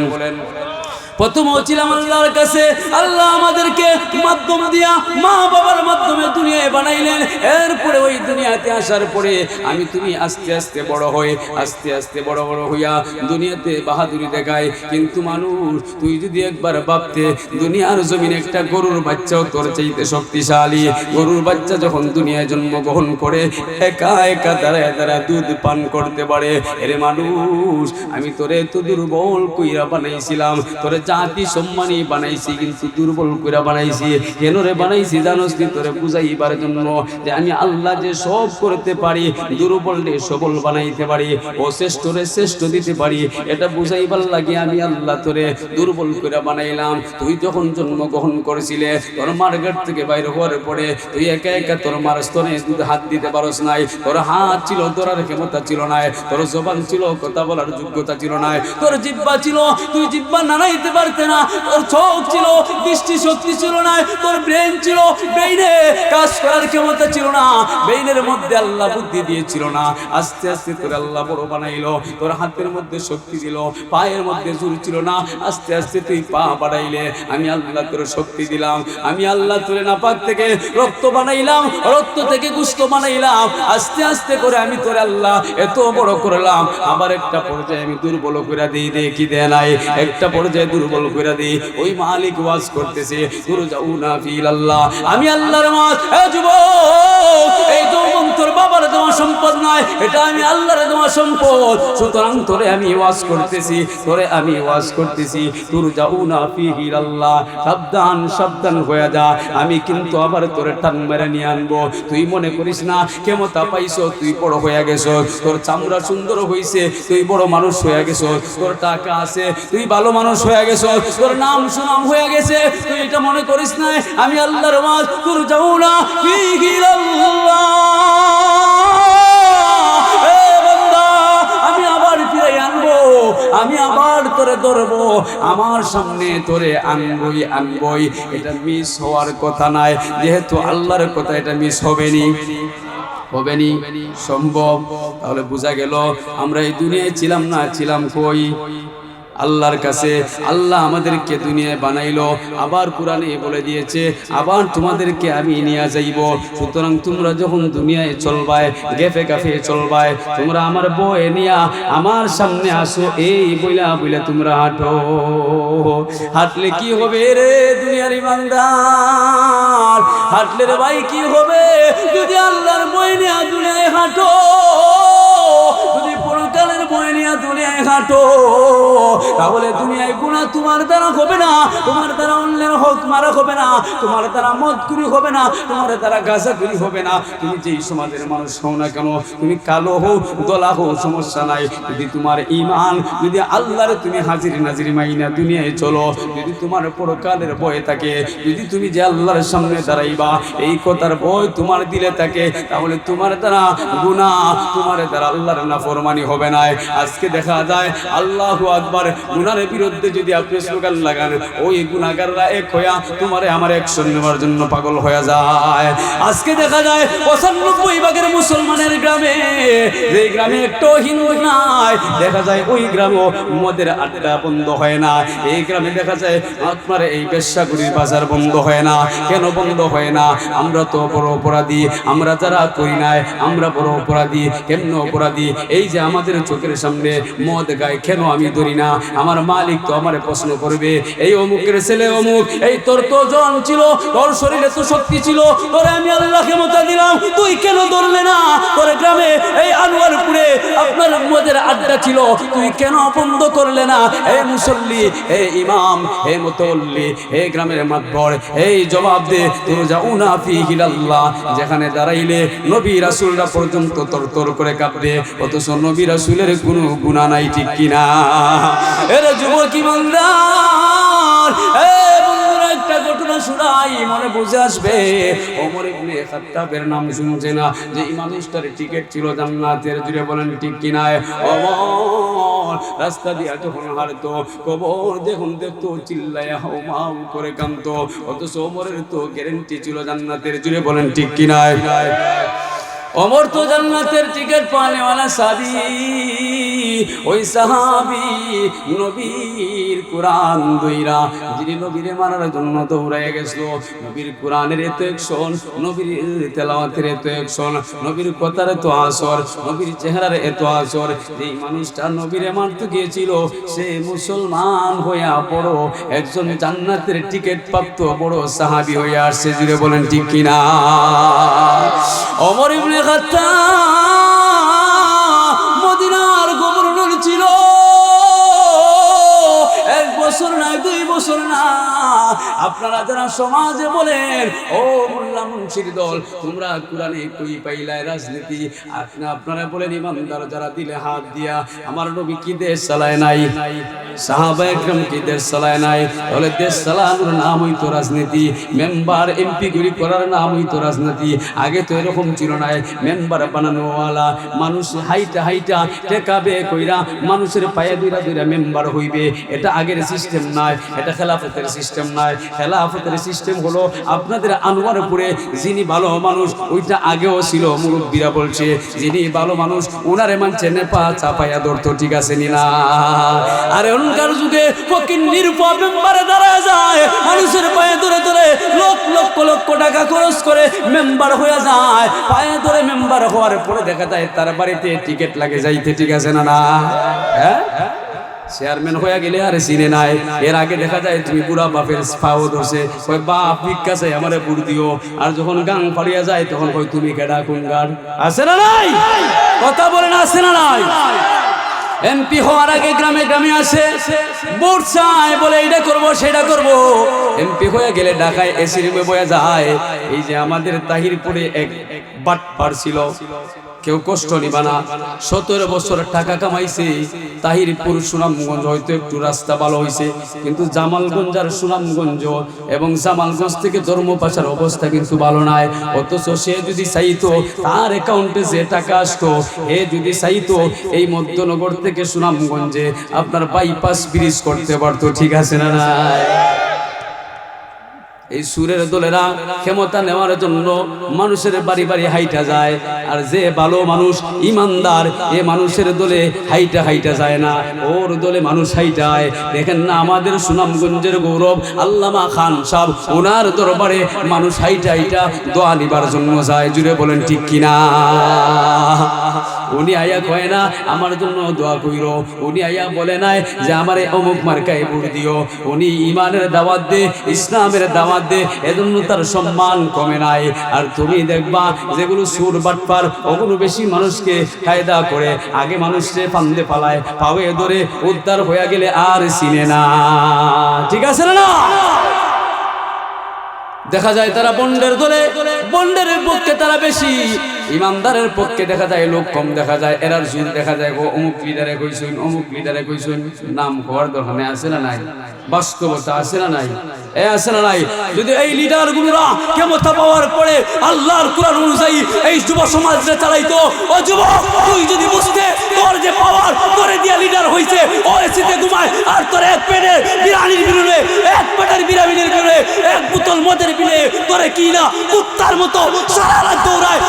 প্রথমেও ছিলাম আল্লাহর কাছে। আল্লাহ আমাদেরকে মাধ্যম দিয়া, মা বাবার মাধ্যমে দুনিয়ায় বানাইলেন। এরপরে ওই দুনিয়াতে আসার পরে আমি তুমি আস্তে আস্তে বড় হয়ে, আস্তে আস্তে বড় বড় হইয়া দুনিয়াতে বাহাদুরি দেখায়। কিন্তু মানুষ, তুই যদি একবার ভাবতে, দুনিয়ার জমিনে একটা গরুর বাচ্চাও তোর চাইতে শক্তিশালী। গরুর বাচ্চা যখন দুনিয়ায় জন্মগ্রহণ করে, একা একা দাঁড়ায় দাঁড়ায় দুধ পান করতে পারে। এরে মানুষ, আমি তোরে এত দুর্বল কইরা বানাইছিলাম, তোরে জাতি সম্মানী বানাইছি, কিন্তু দুর্বল কইরা বানাইছি। কেন রে বানাইছি জানোস? তোরে বুঝাইবার জন্য যে আমি আল্লাহ যে সব করতে পারি, দুর্বল রে সবল বানাইতে পারি, ও শ্রেষ্ঠ রে শ্রেষ্ঠ দিতে পারি, এটা বুঝাইবার লাগে আমি আল্লাহ তোরে দুর্বল কইরা বানাইলাম। তুই যখন জন্মগ্রহণ করেছিলে, তোর মার গেট থেকে বাইর হওয়ার পরে তুই একা একা তোর মার স্তনে দুধ হাত দিতে পারস নাই। তোর হাত ছিল, ধরার ক্ষমতা ছিল না। তোর জবান ছিল, কথা বলার যোগ্যতা ছিল না। তোর জিহ্বা ছিল, তুই জিহ্বা নাড়াইতে পারতে না। তোর চোখ ছিল, দৃষ্টি শক্তি ছিল না। তোর ব্রেন ছিল, ব্রেইনে কাজ করার ক্ষমতা ছিল না। ব্রেইনের মধ্যে আল্লাহ বুদ্ধি দিয়েছিল না। আস্তে আস্তে তোর আল্লাহ বড় বানাইলো। তোর হাতের মধ্যে শক্তি দিল, পায়ের মধ্যে জোর ছিল না। আস্তে আস্তে তুই পা বাড়াইলে, আমি আল্লাহ তোর শক্তি দিলাম। আমি আল্লাহ তোরে নাপাক থেকে রক্ত বানাইলাম, রক্ত থেকে গোশত বানাইলাম। আস্তে আস্তে করে আমি তোর আল্লাহ এত বড় করলাম। আবার একটা পর্যায়ে আমি দুর্বল করে দিই, দেখি দেয় নাই। একটা পর্যায়ে দুর্বল করে দিই। ওই মালিক ওয়াজ করতেছে, তুরজাউনা ফি ইলাল্লাহ, আমি আল্লাহর ওয়াজ। এ যুবক, এই যৌবন তোর বাবার দেওয়া সম্পদ নয়, এটা আমি আল্লাহর দেওয়া সম্পদ। সুতরাং তোরে আমি ওয়াজ করতেছি, তোরে আমি ওয়াজ করতেছি, তুরজাউনা ফি ইলাল্লাহ, সাবধান সাবধান হয়ে যা। আমি কিন্তু আবার তোরে টান মেরে নিয়ে আনবো। তুই মনে করিস না ক্ষমতা পাইছো, তুই বড় হয়ে গেছো, তোর চামড়া সুন্দর হইছে, তুই বড় মানুষ হয়ে গেছো, তোর টাকা আছে, তুই ভালো মানুষ হয়ে গেছো, তোর নাম সুনাম হয়ে গেছে, তুই এটা মনে করিস না। আমি আল্লাহর ওয়াজ, তুরজাউনা ফি ইলাল্লাহ। আমি আবার তোরে ধরবো, আমার সামনে তোরে আনবই। এটা মিস হওয়ার কথা নাই, যেহেতু আল্লাহর কথা এটা মিস হবেনি সম্ভব। তাহলে বোঝা গেল আমরা এই দুনিয়ায় ছিলাম না, ছিলাম কই? আল্লাহর কাছে। আল্লাহ আমাদেরকে দুনিয়ায় বানাইলো, আবার কোরআনে বলে দিয়েছে আবার তোমাদেরকে আমি নিয়ে যাইব। সুতরাং তোমরা যখন দুনিয়ায় চলবাই, গেফে গাফে চলবাই, তোমরা আমার বয়ে নিয়া আমার সামনে আসো, এই বইলা তোমরা হাঁটো। হাঁটলে কি হবে রে দুনিয়ার ইমানদার? হাঁটলে রে ভাই কি হবে যদি আল্লাহর বয়ে নিয়া দুনিয়ায় হাঁটো, যদি পরকালের বয়ে নিয়া দুনিয়ায় হাঁটো, তাহলে দুনিয়ায় গুনাহ তোমার দ্বারা হবে না, তোমার দ্বারা অন্যের হক মারা হবে না, তোমার দ্বারা মদকুরি হবে না, তোমার দ্বারা গাঁজাখুরি হবে না। তুমি যেই সমাজের মানুষ হও না কেন, তুমি কালো হও দলা হও, সমস্যা নাই। যদি তোমার ঈমান, যদি আল্লাহর তুমি হাজির নাজির মাইনা দুনিয়ায় চলো, যদি তোমার পরকালের ভয় থাকে, যদি তুমি যে আল্লাহর সামনে দাঁড়াইবা এই কথার ভয় তোমার দিলে থাকে, তাহলে তোমার দ্বারা গুনাহ, তোমার দ্বারা আল্লাহর নাফরমানি হবে না। আজকে দেখা যায় আল্লাহু আকবার গুনাহের বিরুদ্ধে যদি আপনি স্লোগান লাগান, ওই গুনাহগাররা এক হইয়া তোমারে আমার অ্যাকশন নেওয়ার জন্য পাগল হয়ে যায়। আজকে দেখা যায় 95% মুসলমানের গ্রামে, যে গ্রামে একটু হিন্দু নাই, দেখা যায় ওই গ্রামে মদের আড্ডা বন্ধ হয় না। এই গ্রামে দেখা যায় আপনার এই বেশ্যাগুলির বাজার বন্ধ হয় না। কেন বন্ধ হয় না? আমরা তো বড় অপরাধী, আমরা যারা করি নাই আমরা বড় অপরাধী। কেমন অপরাধী? এই যে আমাদের চোখের সামনে মদ গায়, কেন আমি ধরি না? আমার মালিক তো আমারে প্রশ্ন করবে, এই অমুকের ছেলে অমুক, এই তোর তো জন ছিল, তোর শরীরে তো শক্তি ছিল, তোরে আমি আল্লাহ ক্ষমতা দিলাম, তুই কেন ধরলে না? তোর গ্রামে এই আনোয়ারপুরে আপনার মদের আড্ডা ছিল, তুই কেন বন্ধ করলে না? এই মুসল্লি, এই ইমাম, এই মুতওয়াল্লি, এই গ্রামের মাতবর, এই জবাব দে। তুরজাউনা ফিহি ইলাল্লাহ, যেখানে দাঁড়াইলে নবী রাসূলরা পর্যন্ত তরতর করে কাঁপবে, অথচ নবী রাসূলের কোনো গুনাহ নাই, ঠিক কিনা? এরে যুবক ইমানদার, বন্ধুরা একটা ঘটনা শোনাই, মনে বুঝে আসবে। ওমর ইবনে খাত্তাবের নাম শুনছে না? যে ইমাম স্টারের টিকিট ছিল জান্নাতের, জুড়ে বলেন ঠিক কিনা? ওমর রাস্তা দিয়ে যখন হাঁটতো, কবর যখন দেখতো চিল্লায়া হাউমাউ করে কাঁদতো, অথচ ওমরের তো গ্যারান্টি ছিল জান্নাতের, জুড়ে বলেন ঠিক কিনা? ওমর তো জান্নাতের টিকিট পানেওয়ালা সাহাবী, ওই সাহাবী নবীর কোরআন দইরা, যিনি নবীরে মারার জন্য দৌড়ায় গেছিল, নবীর কোরআনের এত অ্যাকশন, নবীর তেলাওয়াতের এত অ্যাকশন, নবীর কথার এত আসর, নবীর চেহারার এত আসর, যেই মানুষটা নবীরে মারতে গিয়েছিল সে মুসলমান হইয়া বড় একজন জান্নাতের টিকিট প্রাপ্ত বড় সাহাবী হইয়া আসছে, জুড়ে বলেন ঠিক কিনা? ওমর ইবনে খাত্তাব মদিনার গভর্নর ছিল, 1 বছর না 2 বছর না। আপনারা যারা সমাজে বলেন ও মোল্লা মুন্সির দল, তোমরা কোরআনে কই পাইলাই রাজনীতি? আপনারা বলেন ইমানদার যারা দিলে হাত দিয়া, আমার নবী কি দেশ চালায় নাই? সাহাবায়ে কেরাম কি দেশ চালায় নাই? তাহলে দেশ চালানোর নাম হইতো রাজনীতি, মেম্বার এমপি গুলি করার নাম হইতো রাজনীতি। আগে তো এরকম ছিল না, মেম্বার বানানোওয়ালা মানুষ হাইটা হাইটা টেকাবে কইরা মানুষের পায়ে দুইরা দুইরা মেম্বার হইবে, এটা আগের সিস্টেম নাই, এটা খেলাফতের সিস্টেম নাই। খেলাফতের সিস্টেম হলো আপনাদের আনোয়ারপুরে যিনি ভালো মানুষ, ওইটা আগেও ছিল, মুরব্বীরা বলছে যিনি ভালো মানুষ ওনারে মানছে নেপা চাপাইয়া ধরতো, ঠিক আছে নিনা? আরে এখনকার যুগে ফকির নিরুপা মেম্বারে দাঁড়ায় যায়, মানুষের পায়ে ধরে ধরে লক্ষ লক্ষ টাকা খরচ করে মেম্বার হয়ে যায়। পায়ে ধরে মেম্বার হওয়ার পরে দেখা যায় তার বাড়িতে টিকিট লাগে যাইতে, ঠিক আছে না? না, হ্যাঁ, চেয়ারম্যান হয়ে গেলে আর চিনে নাই। এর আগে দেখা যায় তুমি বুড়া বাপের পাও ধরছে, কই বাপ ভিক্ষা চাই আমারে বুড় দিও, আর যখন গাং ফাড়িয়া যায় তখন কই তুমি কেডা কোন গান? আছে না নাই? কথা বলেন আছে না নাই? এমপি হওয়ার আগে গ্রামে গ্রামে আসে, ভোট চায়, বলে এইটা করবো সেটা করবো। এমপি হয়ে গেলে ঢাকায় এসি রুমে বয়ে যায়। এই যে আমাদের তাহিরপুরে এক বাটপার ছিল, কেউ কষ্ট নিবা না। 17 বছর টাকা কামাইছে তাহিরপুর সুনামগঞ্জ, হয়তো একটু রাস্তা ভালো হয়েছে, কিন্তু জামালগঞ্জ আর সুনামগঞ্জ এবং জামালগঞ্জ থেকে ধর্মপাশার অবস্থা কিন্তু ভালো নাই। অথচ সে যদি চাইতো তার অ্যাকাউন্টে যে টাকা আসতো, এ যদি চাইতো এই মধ্যনগর থেকে সুনামগঞ্জে আপনার বাইপাস ব্রিজ করতে পারতো। ঠিক আছে না নাই? এই সুরের দলেরা ক্ষমতা নেওয়ার জন্য মানুষের বাড়ি বাড়ি হাইটা যায়, আর যে ভালো মানুষ ইমানদার এ মানুষের দলে হাইটা হাইটা যায় না, ওর দলে মানুষ হাইটায়। দেখেন না আমাদের সুনামগঞ্জের গৌরব আল্লামা খান সাহেব, ওনার দরবারে মানুষ হাইটা হাইটা দোয়া নিবার জন্য যায়। জুড়ে বলেন ঠিক কিনা? উনি আয়া কয় না আমার জন্য দোয়া কইরো, উনি আয়া বলে নাই যে আমারে অমুক মার্কায় ভোট দিও। উনি ইমানের দাওয়াত দে, ইসলামের দাওয়াত দে, এজন্য তার সম্মান কমে নাই। আর তুমি দেখবা যেগুলো সুর বাটপার ওগুলো বেশি মানুষকে কায়দা করে, আগে মানুষকে ফান্দে পালায়, পাওয়ে ধরে উদ্ধার হয়ে গেলে আর চিনে না। ঠিক আছে না? দেখা যায় তারা বন্ডের দলে, বন্ডের পক্ষে তারা বেশি, ইমানদারের পক্ষে দেখা যায় লোক কম। দেখা যায় এরার সুর দেখা যায় অমুক লিডারে কইছেন, অমুক লিডারে কইছেন, নাম হওয়ার দরকার আছে না নাই? বাস্তবতা আছে না নাই? এ আছে না নাই? যদি এই লিডারগুলোরা ক্ষমতা পাওয়ার পরে আল্লাহর কোরআন অনুযায়ী এই যুব সমাজে চালাইতো, ও যুবক তুই যদি বুঝতে তোর যে পাওয়ার করে দিয়া লিডার হইছে, ও এসিতে ঘুমায় আর তোর এক পেটের বিরানির বিরুদ্ধে, এক পেটের বিরামিনের বিরুদ্ধে, এক বোতল মদের বিলে তোরে কি না কুত্তার মতো সারা রাত দৌড়ায়।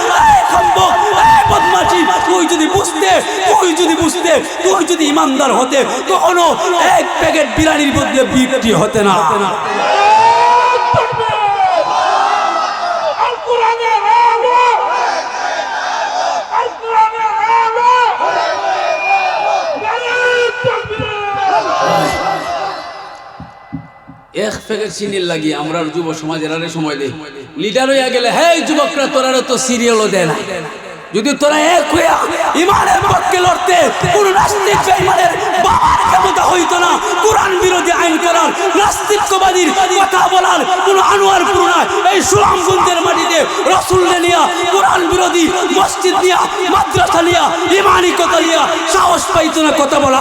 বদমাশি তুই যদি বুঝতে, তুই যদি বুঝতে, তুই যদি ইমানদার হতে, কখনো এক প্যাকেট বিরিয়ানির বদলে বিক্রি হতে না। এক প্যাকেট চিনির লাগি আমরা যুব সমাজের আরে সময় দেয়, লিডার হইয়া গেলে হ্যাঁ যুবকরা তোরা তো সিরিয়ালও দেয় না। যদি তোরা এক হইয়া ইমানের পক্ষে লড়তে, কোন নাস্তিক বেঈমানের বাবার ক্ষমতা হইতো না কোরআন বিরোধী আইন করার, নাস্তিকবাদীর কথা বলার কোন আনোয়ার পুরো না। এই সুনামগঞ্জের মাটিতে রাসূল নিয়া, কোরআন বিরোধী মসজিদ নিয়া, মাদ্রাসা নিয়া, ইমানি কথা নিয়া সাহস পাইতো না কথা বলা।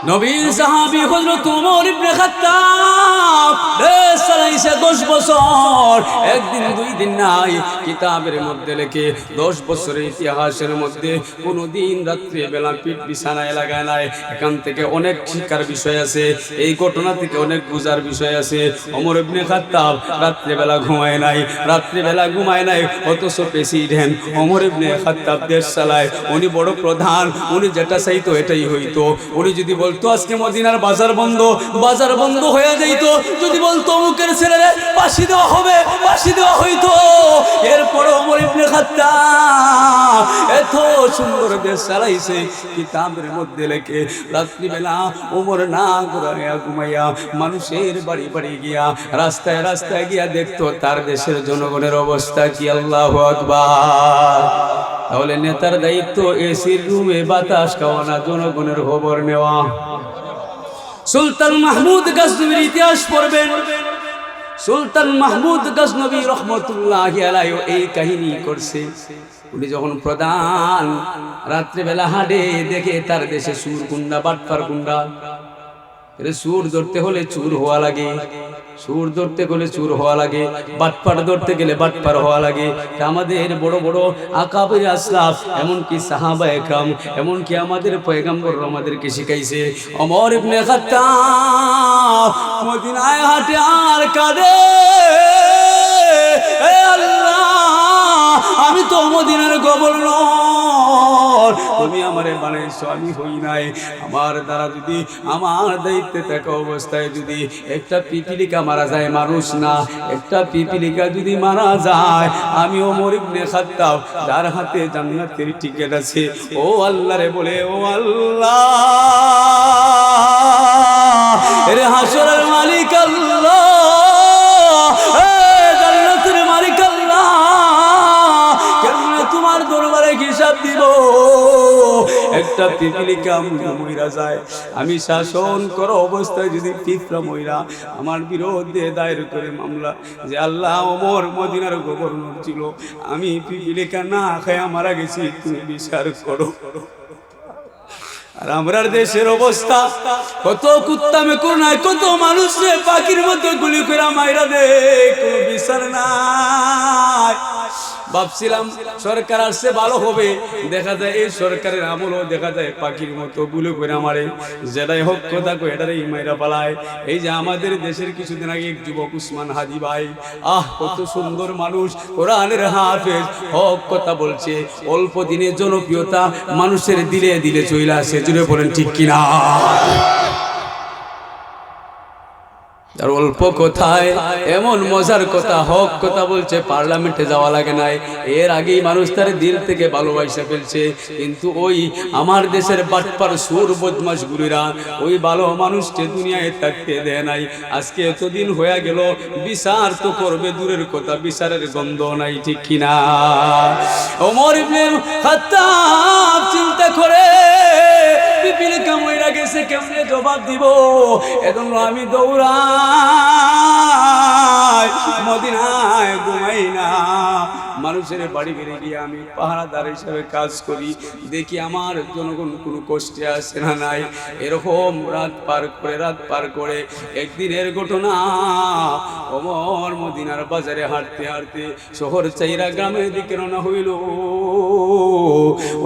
নবীর সাহাবী হযরত ওমর ইবনে খাত্তাব দেশ চালাইছে 10 বছর, একদিন দুই দিন নাই। কিতাবের মধ্যে লেখে 10 বছরের ইতিহাসের মধ্যে কোনোদিন রাত্রি বেলা পিঠ বিছানায় লাগায় নাই। এখান থেকে অনেক শিক্ষার বিষয় আছে, এই ঘটনা থেকে অনেক বুঝার বিষয় আছে। ওমর ইবনে খাত্তাব রাত্রি বেলা ঘুমায় নাই, রাত্রি বেলা ঘুমায় নাই, অথচ প্রেসিডেন্ট ওমর ইবনে খাত্তাব দেশ চালায়। উনি বড় প্রধান, উনি যেটা চাইতো এটাই হইতো। উনি যদি বলতো আজকে মদিনার বাজার বন্ধ, বাজার বন্ধ হয়ে যাইতো। যদি বলতো অমুকের ছেলেরে ফাঁসি দেওয়া হবে, ফাঁসি দেওয়া হইতো। এরপর ওমর ইবনে খাত্তাব এত সুন্দর দেশ চালাইছে, কিতাবের মধ্যে লেখে রাত্রিবেলা ওমর না ঘুমাইয়া মানুষের বাড়ি বাড়ি গিয়া, রাস্তায় রাস্তায় গিয়া দেখতো তার দেশের জনগণের অবস্থা কি। আল্লাহু আকবার। তাহলে নেতার দায়িত্ব এসির রুমে বাতাস খাওয়া না, জনগণের খবর নেওয়া। সুলতান মাহমুদ গজনবীর ইতিহাস পড়বেন, সুলতান মাহমুদ গজনবী রহমতুল্লাহি আলাইহি এই কাহিনী করছে। উনি যখন প্রধান, রাত্রিবেলা হাঁটে, দেখে তার দেশে সুর গুন্ডা, বাটপার গুন্ডা। সুর ধরতে হলে চুর হওয়া লাগে, সুর ধরতে গেলে চুর হওয়া লাগে, বাটপার ধরতে গেলে বাটপার হওয়া লাগে। আমাদের বড় বড় আকাবের আসলাফ, এমনকি সাহাবা একরাম, এমনকি আমাদের পয়গম্বর আমাদেরকে শিখাইছে। ওমর ইবনে খাত্তাব মদিনায় হাঁটে আর কাঁদে, হে আল্লাহ আমি তো মদিনার গভর্নর, তুমি আমারে বানাইছো, আমি হই নাই। আমার দ্বারা যদি, আমার দায়িত্বে থাকা অবস্থায় যদি একটা পিপিলিকা মারা যায়, মানুষ না, একটা পিপিলিকা যদি মারা যায়, আমি ওমর ইবনে খাত্তাব যার হাতে জান্নাতের টিকেট আছে, ও আল্লাহ রে বলে, ও আল্লাহ এর হাসরের মালিক আল্লাহ, জান্নাতের মালিক আল্লাহ, কেমনে তোমার দরবারে হিসাব দিব। একটা পিপিলিকা মইরা যায়, আমি শাসন করা অবস্থায় যদি পিঁপড়া মইরা আমার বিরুদ্ধে দায়ের করে মামলা যে আল্লাহ ওমর মদিনার গভর্নর ছিল, আমি পিপিলিকা না খায়া মারা গেছি, তুমি বিচার করো। আর আমরার দেশের অবস্থা, কত কুত্তা মেকুর নাই, কত মানুষ পাখির মতো গুলি করে মাইরা দে, কোনো বিচার নাই। ভাবছিলাম সরকার আসছে ভালো হবে, দেখা যায় এই সরকারের আমলও দেখা যায় পাখির মতো গুলি করে মারে, যেটাই হোক কথা কো এটারই মাইরা পালায়। এই যে আমাদের দেশের কিছুদিন আগে এক যুবক উসমান হাজি ভাই, কত সুন্দর মানুষ, কোরআনের হাফেজ, হক কথা বলছে, অল্প দিনে জনপ্রিয়তা মানুষের দিলে দিলে চলে আসে, জুড়ে বলেন ঠিক কিনা? আর অল্প কথায় এমন মজার কথা, হক কথা বলছে, পার্লামেন্টে যাওয়া লাগে নাই, এর আগেই মানুষ তার দিল থেকে ভালোবাসা ফেলছে। কিন্তু ওই আমার দেশের বাটপার সুর বদমাশ গুলিরা ওই ভালো মানুষকে দুনিয়ায় থাকতে দেয় নাই। আজকে এতদিন হয়ে গেল, বিচার তো করবে দূরের কথা, বিচারের গন্ধ নাই, ঠিক কিনা? ওমর ইবনে খাত্তাব চিন্তা করে পিপিলিকা মইরা গেছে, কেমনে জবাব দিব? এজন্য আমি দৌড়াই মদিনায়, ঘুমাই না, মানুষের বাড়ি বেড়ে গিয়ে আমি পাহারাদার হিসাবে কাজ করি, দেখি আমার জনগণ কোনো কষ্টে আসে না নাই। এরকম রাত পার করে একদিনের ঘটনা, ওমর মদিনার বাজারে হাঁটতে হাঁটতে শহর চাইরা গ্রামের দিকে রওনা হইল।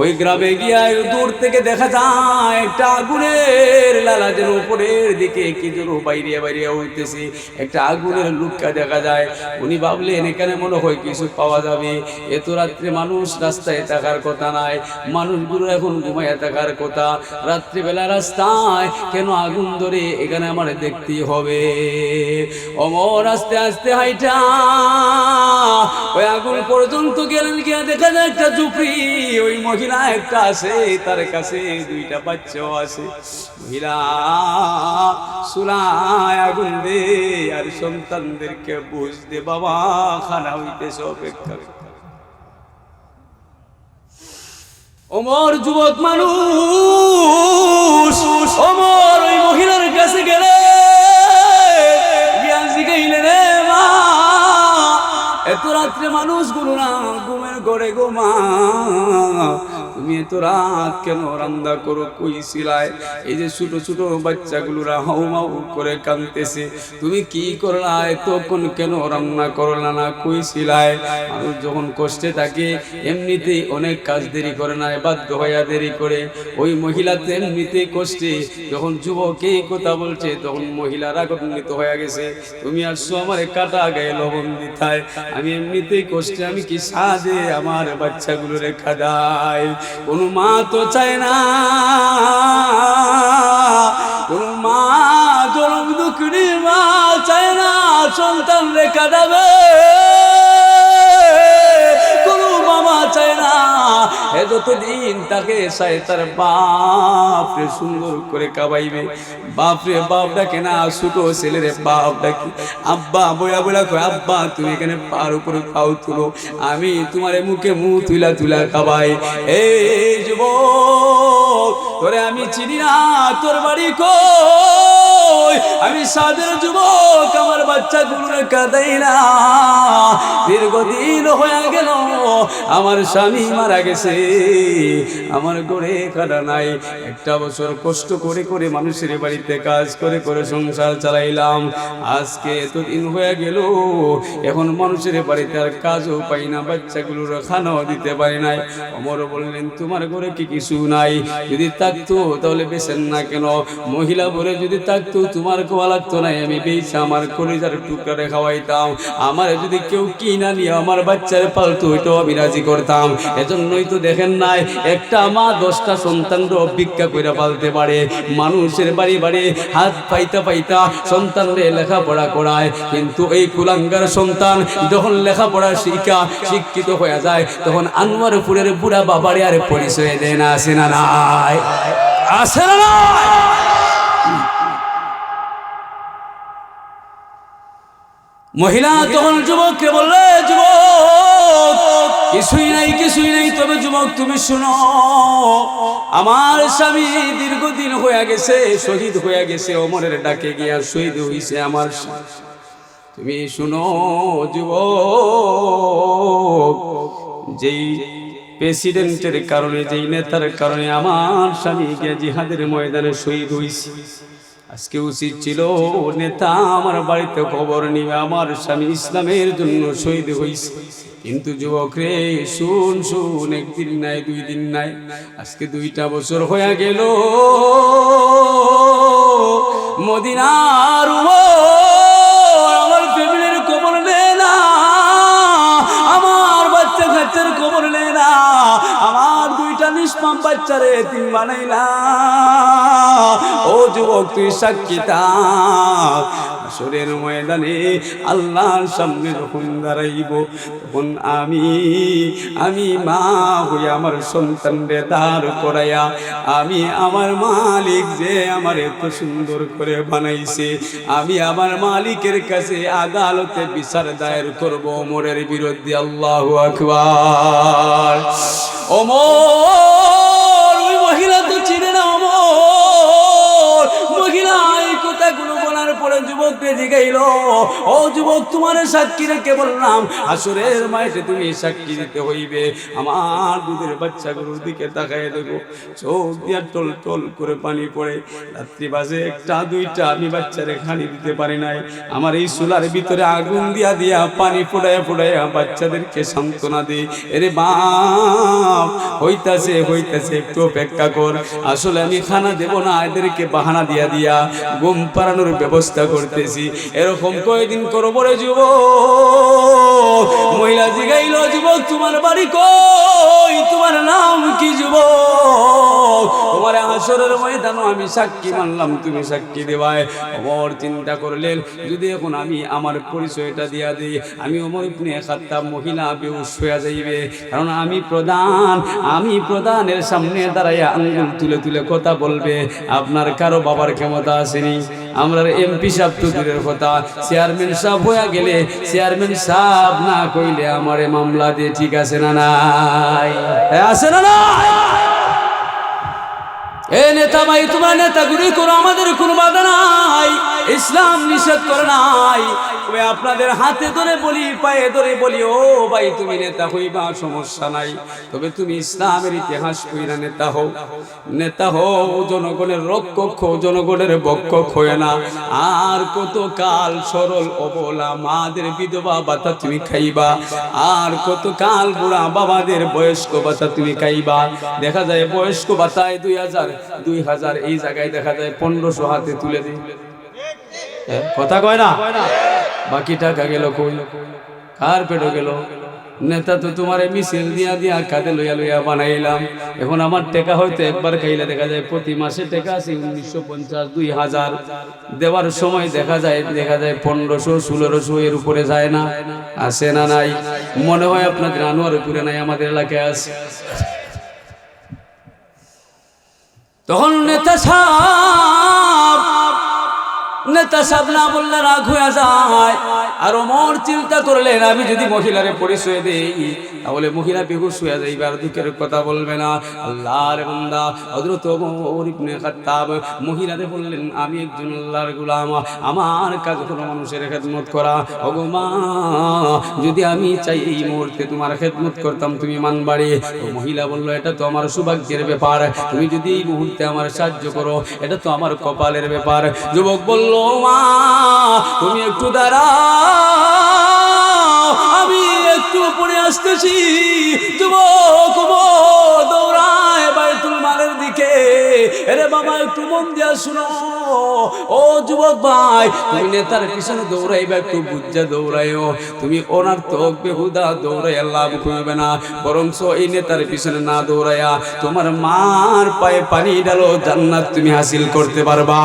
ওই গ্রামে গিয়া দূর থেকে দেখা যায় একটা আগুনের লালাজের উপরের দিকে কি যেন বাইরে উঠতেছে, একটা আগুনের লুক্কা দেখা যায়। উনি ভাবলেন এখানে মনে হয় কিছু পাওয়া যাবে, এত রাত্রে মানুষ রাস্তায় থাকার কথা নাই, মানুষগুলো এখন ঘুমাইয়া থাকার কথা, রাত্রিবেলা রাস্তায় কেন আগুন ধরে, এখানে আমার দেখতেই হবে। ওমর আস্তে আস্তে হাইটা ওই আগুন পর্যন্ত গেলেন, গিয়া দেখা যায় একটা ঝুপড়ি, ওই মহিলা একটা আছে, তার কাছে দুইটা বাচ্চাও আছে। মহিলা চুলায় আগুন দে আর সন্তানদেরকে বুঝতে, বাবা খানা হইতেছে, অপেক্ষা। ওমর যুবক মানুষ, ওমর ওই মহিলার কাছে গেলে গিয়া জিগাইলে, রে মা, এত রাত্রে মানুষ গুলো না ঘুমের ঘরে গো মা, তুমি এত রাত কেন রান্না করো, কই সিলায়? এই যে ছোট ছোট বাচ্চাগুলোরা হাউমাউ করে কাঁদতেছে, তুমি কি করলা, এতক্ষণ কেন রান্না করলা না, কই সিলায়? মানুষ যখন কষ্টে থাকে এমনিতেই অনেক কাজ দেরি করে না, বাধ্য হইয়া দেরি করে। ওই মহিলা তো এমনিতেই কষ্টে, যখন যুবক এই কথা বলছে তখন মহিলা রাগান্বিত হয়ে গেছে, তুমি আসছো আমার কাটা গায়ে লবণ দিতায়, আমি এমনিতেই কষ্টে, আমি কি সাজে আমার বাচ্চাগুলো রেখা দেয়? কোন মা তো চায় না, কোন মা, জনম দুঃখিনী মা চায় না সন্তান রেখা দেবে, কোন মামা চায় না যতদিন তাকে চায় তার বাপরে সুন্দর করে কাবাইবে। বাপরে বাপ ডাকে না, ছোট ছেলের বাপ ডাকি আব্বা, বইলা বইলা কয় আব্বা তুমি এখানে পার উপরে পাও তুলো, আমি তোমার মুখে মুখ তুলা তুলা খাবাই। এই যুবক তোরে আমি চিনি না, তোর বাড়ি কই? আমি সাদের যুবক, আমার বাচ্চাগুলো কাঁদাই না, দীর্ঘদিন হয়ে গেল আমার স্বামী মারা গেছে, আমার ঘরে কাটা নাই, একটা বছর কষ্ট করে করে মানুষের বাড়িতে কাজ করে করে সংসার চালাইলাম, আজকে এতদিন হয়ে গেল এখন মানুষের বাড়িতে আর কাজও পাই না, বাচ্চাগুলোর খানাও দিতে পারি নাই। ওমর বললেন তোমার ঘরে কি কিছু নাই? যদি থাকতো তাহলে বেচেন না কেন? মহিলা বলে যদি থাকতো তোমার খাওয়া লাগতো না, আমি বেচে আমার কলিজার টুকরা খাওয়াইতাম, আমার যদি কেউ কিনা নিয়ে আমার বাচ্চার পালতো ওইটাও আমি রাজি করতাম। এজন্যই তো দেখেন নাই একটা মা 10টা সন্তানকে ভিক্ষা করে পালতে পারে, মানুষের বাড়ি বাড়ি হাত পাইতা পাইতা সন্তানরে লেখাপড়া করায়, কিন্তু এই কুলাঙ্গার সন্তান যখন লেখাপড়া শিক্ষিত হয়ে যায় তখন আনোয়ারপুরের বুড়া বাবারে আর পরিচয় দেয় না, আসে না নাই? আসে না নাই? মহিলা তখন যুবককে বললে, যুবক কিছুই নাই। তবে যুবক তুমি শুনো, আমার স্বামী দীর্ঘদিন হয়ে গেছে, শহীদ হয়ে গেছে, ওমরের ডাকে গিয়া শহীদ হইছে আমার স্বামী। তুমি শুনো যুবক, যেই প্রেসিডেন্টের কারণে, যেই নেতার কারণে আমার স্বামী গিয়া জিহাদের ময়দানে শহীদ হইছে, আজকে উচিত ছিল নেতা আমার বাড়িতে খবর নিবে আমার স্বামী ইসলামের জন্য শহীদ হইছে। কিন্তু যুবক রে, শুন, একদিন নাই, 2 দিন নাই, আজকে 2টা বছর হয়ে গেল মদিনার আমার ফ্যামিলির খবর নেয় না, আমার বাচ্চা কাচ্চার খবর নেয় না, আমার 2টা নিষ্পাপ বাচ্চারে এতিম বানাইলা। ও যুবক, তুই সাক্ষী থাক, হাসরের ময়দানে আল্লাহর সামনে যখন দাঁড়াইব, তখন আমি মা হই আমার সন্তানরে দাঁড় করাইয়া, আমি আমার মালিক যে আমার এত সুন্দর করে বানাইছে, আমি আমার মালিকের কাছে আদালতে বিচার দায়ের করব ওমরের বিরুদ্ধে। আল্লাহু আকবার। ওমর, ওই মহিলা তো চিনে না ওমর। মহিলা এই কথাগুলো বলার পরে যুবককে জিগাইল, ও যুবক, তোমার সাক্ষী রেখে বললাম, হাসরের মাঠে তুমি সাক্ষী দিতে হইবে। আমার দুধের বাচ্চাগুলোর দিকে তাকায় দেখো, চোখ দিয়া টল টল করে পানি পড়ে। রাত্রি বাজে 1টা 2টা, আমি বাচ্চারে খানি দিতে পারি নাই। আমার এই চুলার ভিতরে আগুন দিয়া পানি ফোড়াইয়া বাচ্চাদেরকে সান্ত্বনা দিই। এরে বাপ, হইতাছে, একটু অপেক্ষা কর। আসলে আমি খানা দেব না, এদেরকে বাহানা দিয়া ঘুম পাড়ানোর ব্যবস্থা করতেছি। এরকম কয়দিন করবো রে যুবক? মহিলা জিগাইল, যুবক তোমার বাড়ি কই, তোমার নাম কি যুবক? তোমার হাসরের ময়দানে আমি সাক্ষী মানলাম, তুমি সাক্ষী দেবাই। ওমর চিন্তা করলেন, যদি এখন আমি আমার পরিচয়টা দিয়া দিই, আমি ওমর ইবনে খাত্তাব, মহিলা বেহুশ হয়ে যাইবে। কারণ আমি প্রধানের সামনে দাঁড়াইয়া আঙ্গুল তুলে কথা বলবে। আপনার কারো বাবার ক্ষমতা আসেনি, আমরা এমপি সাহেব তো দূরের কথা, চেয়ারম্যান সাহেব হয়ে গেলে চেয়ারম্যান সাহেব না কইলে আমারে মামলা দিয়ে, ঠিক আছে না নাই? আছে না নাই? এ নেতা ভাই, তোমরা নেতাগুলি করো, আমাদের কোনো বাধা নাই, ইসলাম নিষেধ করে নাই। তবে আপনাদের হাতে ধরে বলি, পায়ে ধরে বলি, ও ভাই তুমি নেতা হইবা, সমস্যা নাই, তবে তুমি ইসলামের ইতিহাস কইরা নেতা হও, জনগণের রক্ষক হও, জনগণের বক্ষক হয়ে না। আর কত কাল সরল অবলা মাদের বিধবা ভাতা তুমি খাইবা, আর কত কাল বুড়া বাবাদের বয়স্ক ভাতা তুমি খাইবা। দেখা যায় বয়স্ক ভাতায় 2000 এই জায়গায় দেখা যায় 1500 হাতে তুলে দিই। কথা কয় না? বাকি টাকা গেল কই? কার পেটে গেল? নেতা তো তোমার মিছিল দিয়া কাঁধে লইয়া বানাইলাম। এখন আমার টাকা হয়তো একবার খাইলে দেখা যায় প্রতি মাসে টাকা আছে 1950 2000, দেওয়ার সময় দেখা যায় 1500 1600 এর উপরে যায় না? আসে না নাই? মনে হয় আপনাদের আনোয়ারপুরে নাই, আমাদের এলাকায় আছে। তখন নেতা সাহেব না বললে রাগ হয়ে যায়। আর ওমর চিন্তা করলেন, আমি যদি মহিলারে পরিচয় দেই তাহলে মহিলা বেহুশ হয়ে যাইবে, আর দুঃখের কথা বলবে না। আল্লাহর বান্দা হযরত ওমর ইবনে খাত্তাব মহিলারে বললেন, আমি একজন আল্লাহর গোলাম, আমার কাজ হলো মানুষের খেদমত করা। ওগো মা, যদি আমি চাই এই মুহূর্তে তোমার খেদমত করতাম, তুমি মানবাড়ি? মহিলা বলল, এটা তো আমার সৌভাগ্যের ব্যাপার, তুমি যদি এই মুহূর্তে আমার সাহায্য করো, এটা তো আমার কপালের ব্যাপার। যুবক বলল, মা তুমি একটু দাঁড়াও, আমি একটু উপরে আসতেছি। যুবক দৌড়ায় বাইতুল মালের দিকে। আরে বাবা, একটু মন দিয়া শুনো, ও যুবক ভাই, তুমি নেতার পিছনে দৌড়াইবা, একটু বুঝা দৌড়াইও। তুমি ওনার তোক বেহুদা দৌড়াইয়া লাভ করবে না, বরঞ্চ এই নেতার পিছনে না দৌড়াইয়া তোমার মার পায়ে পানি ঢালো, জান্নাত তুমি হাসিল করতে পারবা।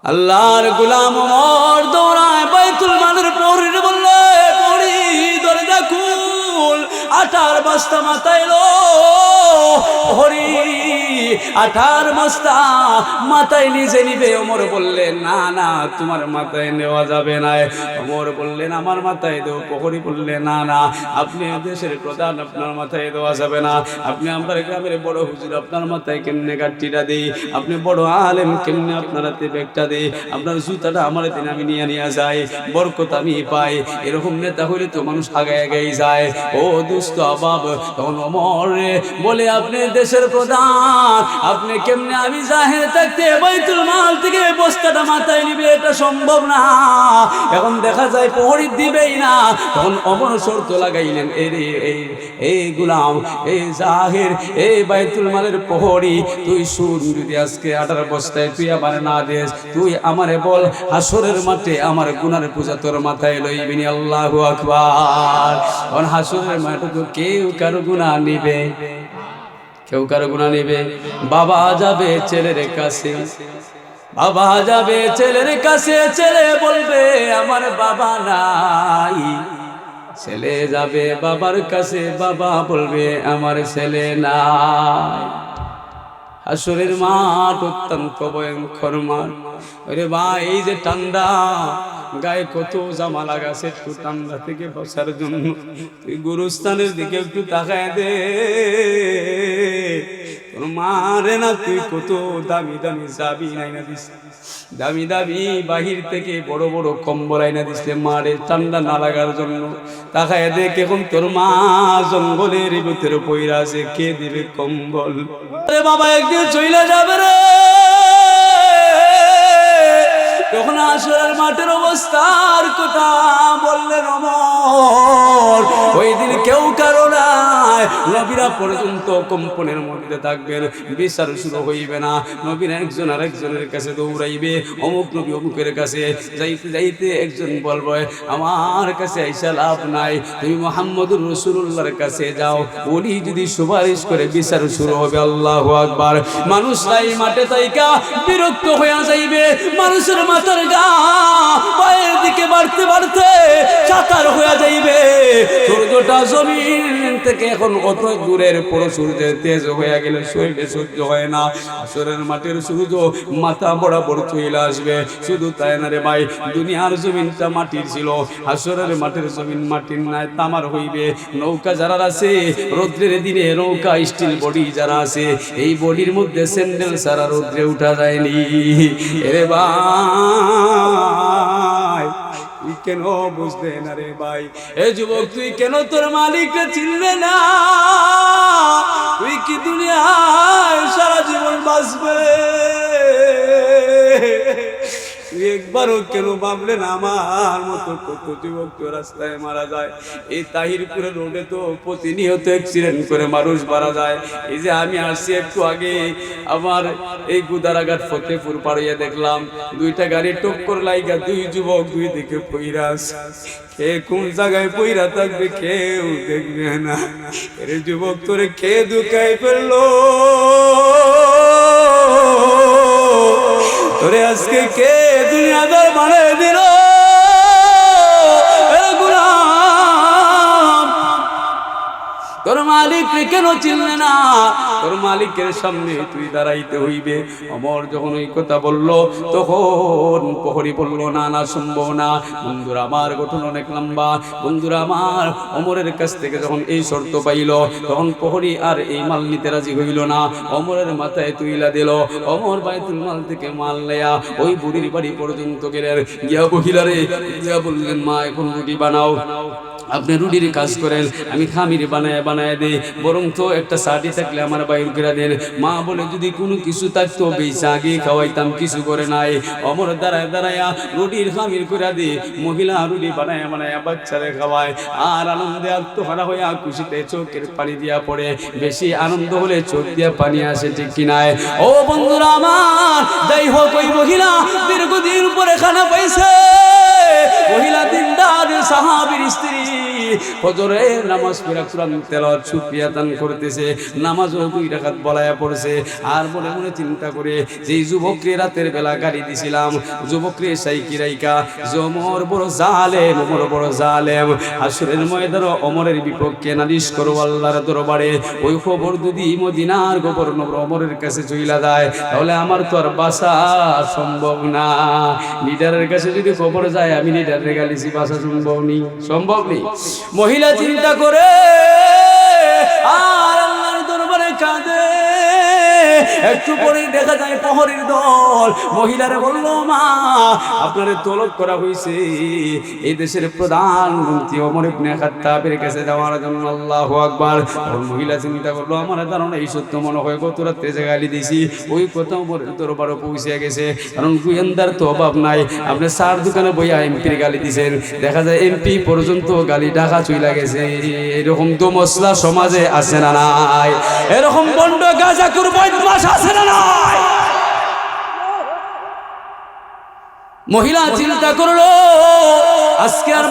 আল্লাহর গোলাম ওমর দৌড়ায় বাইতুল মালের প্রহরীরে বললে, প্রহরী দরজা খুল, আটার বস্তা মাথায় লো। প্রহরী আঠার বস্তা মাথায় নিজে নিবে। ওমর বললেন না না তোমার মাথায় নেওয়া যাবে না। ওমর বললেন আমার মাথায় দেও। প্রহরী বললেন না না আপনি দেশের প্রধান, আপনার মাথায় দেওয়া যাবে না। আপনি আমার গ্রামের বড় হুজুর, আপনার মাথায় কেমনে গাঠটিটা দেই? আপনি বড় আলেম, কেমনে আপনার হাতে ব্যাগটা দেই? আপনার জুতাটা আমার দিন আমি নিয়ে যাই, বরকত আমি পাই। এরকম নেতা হইলে তো মানুষ আগে আগেই যায়। ও দুস্থ অভাব, তখন ওমর বলে আপনি দেশের প্রধান, আপনি কেমনে আমি জাহের থাকতে বাইতুল মাল থেকে বস্তাটা মাথায় নিবে? এটা সম্ভব না। এখন দেখা যায় প্রহরী দিবেই না। তখন ওমর শর্ত লাগাইলেন, এই গোলাম, এই জাহের, এই বাইতুল মালের প্রহরী, তুই শুন, যদি আজকে 18 বস্তায় তুই আমার না দেস, তুই আমারে বল হাসরের মাঠে আমার গুনার পূজা তোর মাথায় লইবিনি। আল্লাহু আকবার। কারণ হাসরের মাঠে তো কেউ কারো গুনাহ নিবে, কেউ কারো গুনাহ নিবে। বাবা যাবে ছেলের কাছে, বাবা যাবে ছেলের কাছে, ছেলে বলবে আমার বাবা নাই। ছেলে যাবে বাবার কাছে, বাবা বলবে আমার ছেলে নাই। হাসরের মাঠ অত্যন্ত ভয়ঙ্কর মাঠ। ওরে ভাই, এই যে ঠান্ডা, গায়ে কত জামা লাগাছে, একটু ঠান্ডা থেকে বসার জন্য তুই গুরুস্থানের দিকে একটু তাকায় দে। তোর মারে না, তুই কত দামি দামি চাবি আইনা দিস, দামি দামি বাহির থেকে বড় বড় কম্বল আইনা দিছে মারে ঠান্ডা না লাগার জন্য। তাকায় দেখ এখন তোর মা জঙ্গলের ভিতরে পইরা আছে, কে দিবে কম্বল? আরে বাবা একদিন চইলা যাবে রে। তখন হাসরের মাঠের অবস্থার কথা বললেন ওমর। ওই দিন কেউ কারো নাই, নবীরা পর্যন্ত কম্পনের মধ্যে থাকবেন, বিচার শুরু হইবে না। নবীরা একজন আরেকজনের কাছে দৌড়াইবে, অমুক নবী অমুকের কাছে যাইতে যাইতে একজন বলবে আমার কাছে আইসা লাভ নাই, তুমি মুহাম্মদুর রাসূলুল্লাহর কাছে যাও, উনি যদি সুপারিশ করে বিচার শুরু হবে। আল্লাহু আকবার। মানুষরাই মাঠে তাইকা বিরক্ত হয়ে যাইবে, মানুষের মাথার গা পায়ের দিকে বাড়তে বাড়তে চাতার হয়ে যাইবে। সূর্যটা জমিন থেকে এখন অত দূরের পুরো সূর্যের তেজ হয়ে গেলে শরীরে সহ্য হয় না। আসরের মাঠের সূর্য মাথা বরাবর চলে আসবে। শুধু তাই না রে ভাই, দুনিয়ার জমিনটা মাটির ছিল, আসরের মাঠের জমিন মাটির নাই, তামার হইবে। নৌকা যারা আছে রৌদ্রের দিনে, নৌকা স্টিল বডি যারা আছে, এই বডির মধ্যে স্যান্ডেল ছাড়া রৌদ্রে উঠা যায়নি। এরে ভাই, তুই কেন বুঝলে না রে ভাই? এ যুবক, তুই কেন তোর মালিককে চিনলে না? তুই কি দুনিয়ায় সারা জীবন বাঁচবে? তুই একবারও কেন ভাবলেন আমার মতো কত যুবক তো রাস্তায় মারা যায়? এই তাহিরপুরে রোডে তো প্রতিনিয়ত অ্যাক্সিডেন্ট করে মানুষ মারা যায়। এই যে আমি আসছি একটু আগে, আমার এই গুদারাঘাট ফতেপুর পাড়িয়ে দেখলাম দুইটা গাড়ি টক্কর লাইগা দুই যুবক দুই দিকে পইরা আছে। কে কোন জায়গায় পইরা থাকবে কেউ দেখবে না। এর যুবক তোরে কে দুকায় ফেললো? তোরে আজকে কে দুনিয়াদার বানিয়ে দিল? তোর মালিক কেন চিনলে না? তোর মালিকের সামনে তুই দাঁড়াইতে হইবে। ওমর যখন ওই কথা বলল, তখন প্রহরী বলল না না, সম্ভব না। বন্ধুরা আমার, ঘটনা অনেক লম্বা। বন্ধুরা আমার, ওমরের কাছ থেকে যখন এই শর্ত পাইল, তখন প্রহরী আর এই মাল নিতে রাজি হইল না। ওমরের মাথায় তুইলা দিল। ওমর বাইতুল মাল থেকে মাল নেয়া ওই বুড়ির বাড়ি পর্যন্ত গেলেন। গিয়া মহিলারে গিয়া বললেন, মা এখন রুটি বানাও। আপনি রুটির কাজ করেন, আমি খামির বানায় দেই, বরং তো একটা সাড়ি থাকলে আমার বাইর করে দেন। মা বলে যদি কোনো কিছু থাকতো বেশি আগে খাওয়াইতাম, কিছু করে নাই। অমর দাঁড়ায় দাঁড়ায়া রুটির খামির করে দি, মহিলা রুটি বানায় বাচ্চারে খাওয়ায়। আর আনন্দে আত্মহারা হইয়া খুশিতে চোখের পানি দিয়া পড়ে। বেশি আনন্দ হলে চোখ দিয়া পানি আসে, ঠিক কিনায়? ও বন্ধুরা আমার, যাই হোক, ওই মহিলা দীর্ঘদিন পরে খানা পাইছে। মহিলা দিনদার সাহাবীর স্ত্রী, ফজরের নামাজ পড়া কোরআন তেলাওয়াত শুকরিয়া দান করতেছে, নামাজও 2 রাকাত বলায়া পড়ছে। আর মনে মনে চিন্তা করে যে যুবককে রাতের বেলা গাড়ি দিছিলাম, যুবকরে সাইকি রাইকা ওমর বড় জালেম, ওমর বড় জালেম, হাসরের ময়দানে ওমরের বিপক্ষে নালিশ করো আল্লাহর দরবারে। ওই খবর যদি মদিনার গভর্নর ওমরের কাছে চইলা যায় তাহলে আমার তো আর বাঁচা সম্ভব না। লিডারের কাছে যদি খবর যায় আমি লিডারের গালিছি, বাঁচা সম্ভব নেই। মহিলা চিন্তা করে আর আল্লাহর দরবারে কাঁদে। একটু পরে দেখা যায় প্রহরীর দল মহিলারে বলল, মা আপনারে তলব করা হয়েছে এই দেশের প্রধানমন্ত্রী ওমর ইবনে খাত্তাবের কাছে যাওয়ার জন্য। আল্লাহু আকবার। মহিলা চিন্তা করলো, আমার ধারণা এই সত্য মনে হয় গত রাত্রে যে গালি দিয়েছি ওই কথা ওমরের দরবারে পৌঁছে গেছে, কারণ গোয়েন্দার তো অভাব নাই। আপনি 4 দোকানে বইয়া এমপির গালি দিয়েছেন, দেখা যায় এমপি পর্যন্ত গালি ঢাকা চইলা গেছে। এরকম তো মশলা সমাজে আছে না নাই? এরকম বন্ড গাঁজাখোর বদমাশ আছে না নাই? মহিলা চিন্তা করলো আজকে আর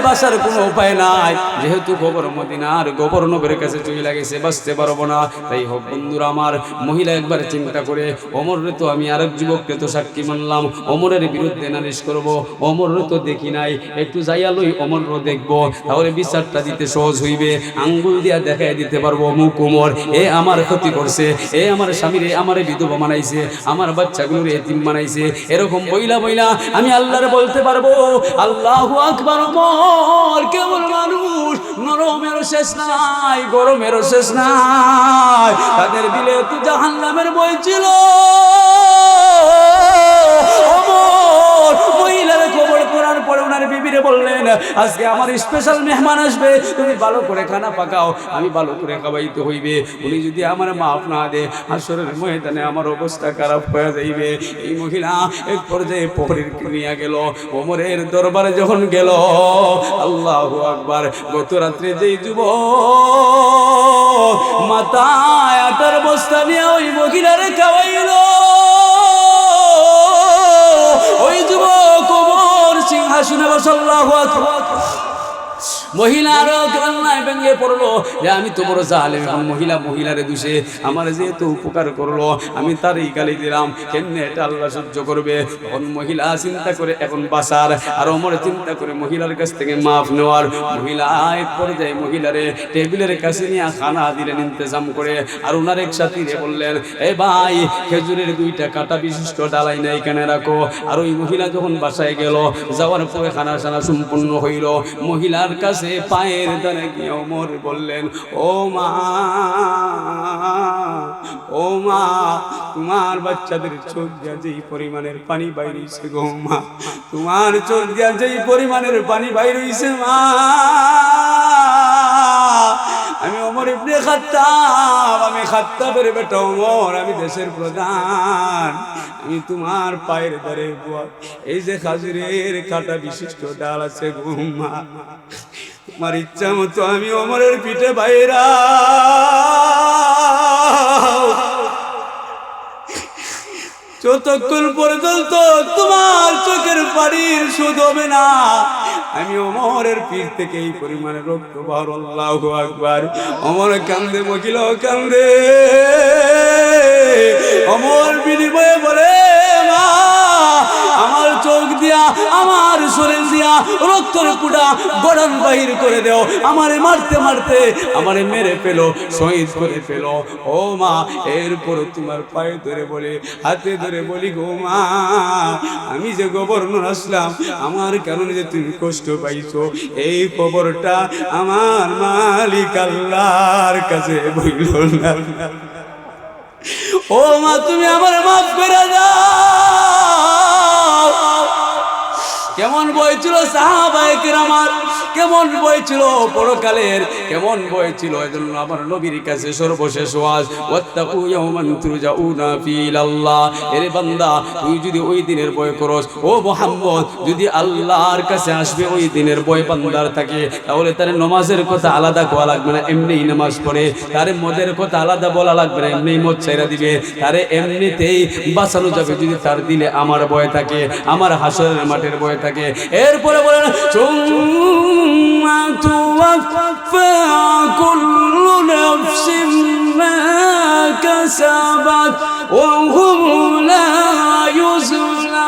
বাসার কোনো উপায় নাই, যেহেতু খবর মদিনার গভর্নরের কাছে চলে গেছে, বাঁচতে পারবো না। তাই হোক বন্ধুরা আমার, মহিলা একবার চিন্তা করে ওমরের তো আমি আরেক যুবককে তো সাক্ষী মানলাম, ওমরের বিরুদ্ধে নালিশ করব, ওমরের তো দেখি নাই, একটু যাইয়া লই ওমরও দেখবো, তাহলে বিচারটা দিতে সহজ হইবে। আঙ্গুল দিয়া দেখাই দিতে পারবো মুখ ওমর, এ আমার ক্ষতি করছে, এ আমার স্বামীরে আমারে বিধবা বানাইছে, আমার বাচ্চাগুলোরে এতিম বানাইছে। এরকম বইলা আমি আল্লাহর বলতে পারবো, আল্লাহু আকবার। ওমর কেবল মানুষ, নরমেরও শেষ নাই, গরমেরও শেষ নাই। তাদের দিলে তো জাহান্নামের ভয় ছিল। মহিলার খবর করার পরে ওনার বিবিরে বললেন, আজকে আমার স্পেশাল মেহমান আসবে, তুমি ভালো করে খানা পাকাও, আমি ভালো করে খাওয়াইতে হইবে। উনি যদি আমার মাফ না দে হাসরের ময়দানে আমার অবস্থা খারাপ হয়ে যাইবে। এই মহিলা এক পর্যায়ে প্রহরীর নিয়ে গেল, ওমরের দরবারে যখন গেল, আল্লাহু আকবার, গত রাত্রে যেই যুবক মাথায় আটার বস্তা নিয়ে ওই মহিলারে খাওয়াইলো, ওই যুবক ওমর সিংহাসনে বসে। আল্লাহু আকবার। মহিলারও কান্নায় ভেঙে পড়লো যে আমি তো বড় জালেম। মহিলারে দোষে আমার যেহেতু উপকার করলো আমি তারই গালি দিলাম, কেমনে এটা আল্লাহ সহ্য করবে? তখন মহিলা চিন্তা করে এখন বাঁচার, আর ওমর চিন্তা করে মহিলার কাছ থেকে মাফ নেওয়ার। মহিলা এক পর্যায়ে মহিলারে টেবিলের কাছে নিয়ে খানা দিলেন ইন্তজাম করে, আর ওনার এক সাথীরে বললেন, এ ভাই খেজুরের 2টা কাটা বিশিষ্ট ডালাই না এখানে রাখো। আর ওই মহিলা যখন বাসায় গেল, যাওয়ার পরে খানা সানা সম্পূর্ণ হইল। মহিলার কাছে পায়ের দ্বারে গিয়ে ওমর বললেন, ও মা তোমার বাচ্চাদের চোখ দিয়া যেই পরিমাণের পানি বাইর হইছে গো মা, তোমার চোখ দিয়া যেই পরিমাণের পানি বাইর হইছে মা, আমি ওমর ইবনে খাত্তাব, আমি খাত্তাবের বেটা ওমর, আমি দেশের প্রধান, আমি তোমার পায়ের দ্বারে এই যে খাজুরের কাটা বিশিষ্ট ডাল আছে গো মা, তোমার ইচ্ছা মতো আমি ওমরের পিঠে বাইরা যতক্ষণ পর্যন্ত তোমার চোখের পানির শোধ হবে না, আমি ওমরের পিঠ থেকে এই পরিমাণে রক্ত বার। আল্লাহু আকবার। ওমর কান্দে, মহিলাও কান্দে। ওমর বিনিময়ে বলে, মা আমার চোখ দিয়া আমার শরীর দিয়া রক্তের পুটা গড়ান বাহির করে দেও, আমারে মারতে মারতে আমারে মেরে ফেলো, শহীদ করে ফেলো। ও মা, এরপর তোমার পায়ে ধরে বলে, হাতে ধরে বলি, গো মা, আমি যে গভর্নর আসলাম, আমার কারণে যে তুমি কষ্ট পাইছো, এই খবরটা আমার মালিক আল্লাহর কাছে বইল না। ও মা, তুমি আমার মাফ করে দাও। কেমন বই ছিল সাহাবায়ে কেরামার, কেমন বই ছিল পরকালের, কেমন বই ছিল। এজন্য আমার নবীর কাছে সর্বশেষ ওয়াজ, ওয়াত্তাকু ইয়াওমান তুরজাউনা ফিহি ইলাল্লাহ। এরে বান্দা, তুই যদি ওই দিনের ভয় করস, ও মুহাম্মদ, যদি আল্লাহর কাছে আসবে ওই দিনের ভয় বান্দার থাকে, তাহলে তার নামাজের কথা আলাদা কোয়া লাগবে না, এমনিই নামাজ পড়ে। তার মদের কথা আলাদা বলা লাগবে না, এমনিই মদ ছেড়ে দিবে। তারে এমনিতেই বাঁচানো যাবে যদি তার দিলে আমার ভয় থাকে, আমার হাসরের মাঠের ভয় থাকে। থাকে। এরপরে বলেন সুম্মা তুওয়াফা কুল্লু নাফসিন মা কাসাবাত ওয়া হুম লা ইউযলামুন।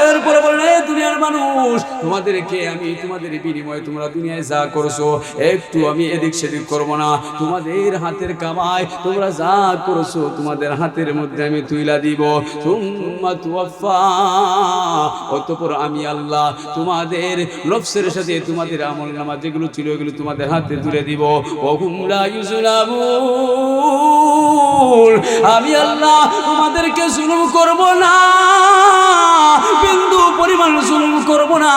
এরপরে বলেন এ দুনিয়ার মানুষ, তোমাদেরকে আমি তোমাদের বিনিময়ে তোমরা দুনিয়ায় যা করছো একটু আমি এদিক সেদিক করবো না। তোমাদের হাতের কামাই তোমরা যা করছো তোমাদের হাতের মধ্যে আমি তুইলা দিব। সুম্মা তুওয়াফা, অতঃপর আমি আল্লাহ তোমাদের নফসের সাথে তোমাদের আমলনামা যেগুলো ছিল এগুলো তোমাদের হাতে তুলে দিব। ওয়া হুম লা ইউযলামুন, আমি আল্লাহ তোমাদেরকে জুলুম করব না, বিন্দু পরিমাণ জুলুম করব না।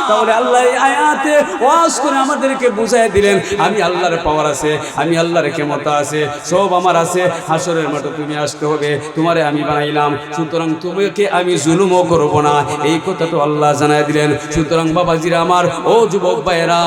তাহলে আল্লাহ এই আয়াতে ওয়াজ করে আমাদেরকে বুঝাই দিলেন আমি আল্লাহর পাওয়ার আছে, আমি আল্লাহর ক্ষমতা আছে, সব আমার আছে। হাসরের মাঠে তুমি আসতে হবে, তোমারে আমি বানাইলাম, সুতরাং তোমাকে আমি জুলুমও করব না। এই কথাটা আল্লাহ জানাই দিলেন। সুতরাং বাবাজিরা আমার, ও যুবক ভাইয়েরা,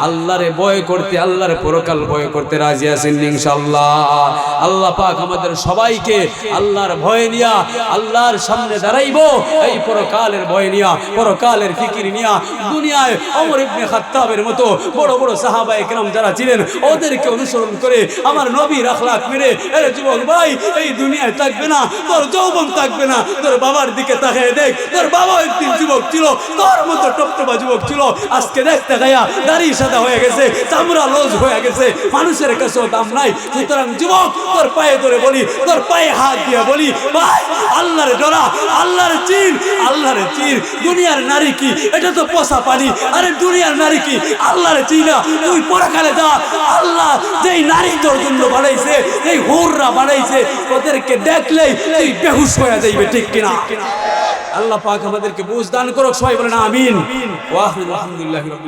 আল্লাহরে ভয় করতে, আল্লাহর পরকাল ভয় করতে রাজি আছেন ইনশাআল্লাহ? আল্লাহ পাক আমাদের সবাইকে আল্লাহর ভয় নিয়া আল্লাহর সামনে দাঁড়াইবো, এই পরকালের ভয় নিয়া, পরকালের ফিকির নিয়া। দুনিয়ায় ওমর ইবনে খাত্তাবের মতো বড় বড় সাহাবায়ে কেরাম যারা ছিলেন ওদেরকে অনুসরণ করে আমার নবীর আখলাক মেরে, আরে যুবক ভাই এই দুনিয়ায় থাকবে না, তোর যৌবন থাকবে না। তোর বাবার দিকে তাকিয়ে দেখ, তোর বাবা একদিন যুবক ছিল, তোর মতো টপটপা যুবক ছিল, আজকে দেখতে গায়া দাড়ি সাদা হয়ে গেছে, চামড়া লোজ হয়ে গেছে, মানুষের কাছেও দাম নাই। সুতরাং যুবক, তোর পায়ে ধরে বলি, তোর পায়ে হাত দিয়ে বলি, ভাই আল্লাহর ডরা, আল্লাহর চিন, আল্লাহর চিন। দুনিয়ার নারী কি এটা তো পোষা পানি, আরে দুনিয়ার নারী কি আল্লাহর চিনা। তুই পরকালে যা, আল্লাহ যেই নারী তোর জন্য বানাইছে, এই হুররা বানাইছে, ওদেরকে দেখলেই তুই বেহুশ হয়ে যাইবে, ঠিক কিনা? আল্লাহ পাক আমাদেরকে বুঝ দান করুক। সবাই বলেন আমিন। ওয়া আলহামদুলিল্লাহি রাব্বিল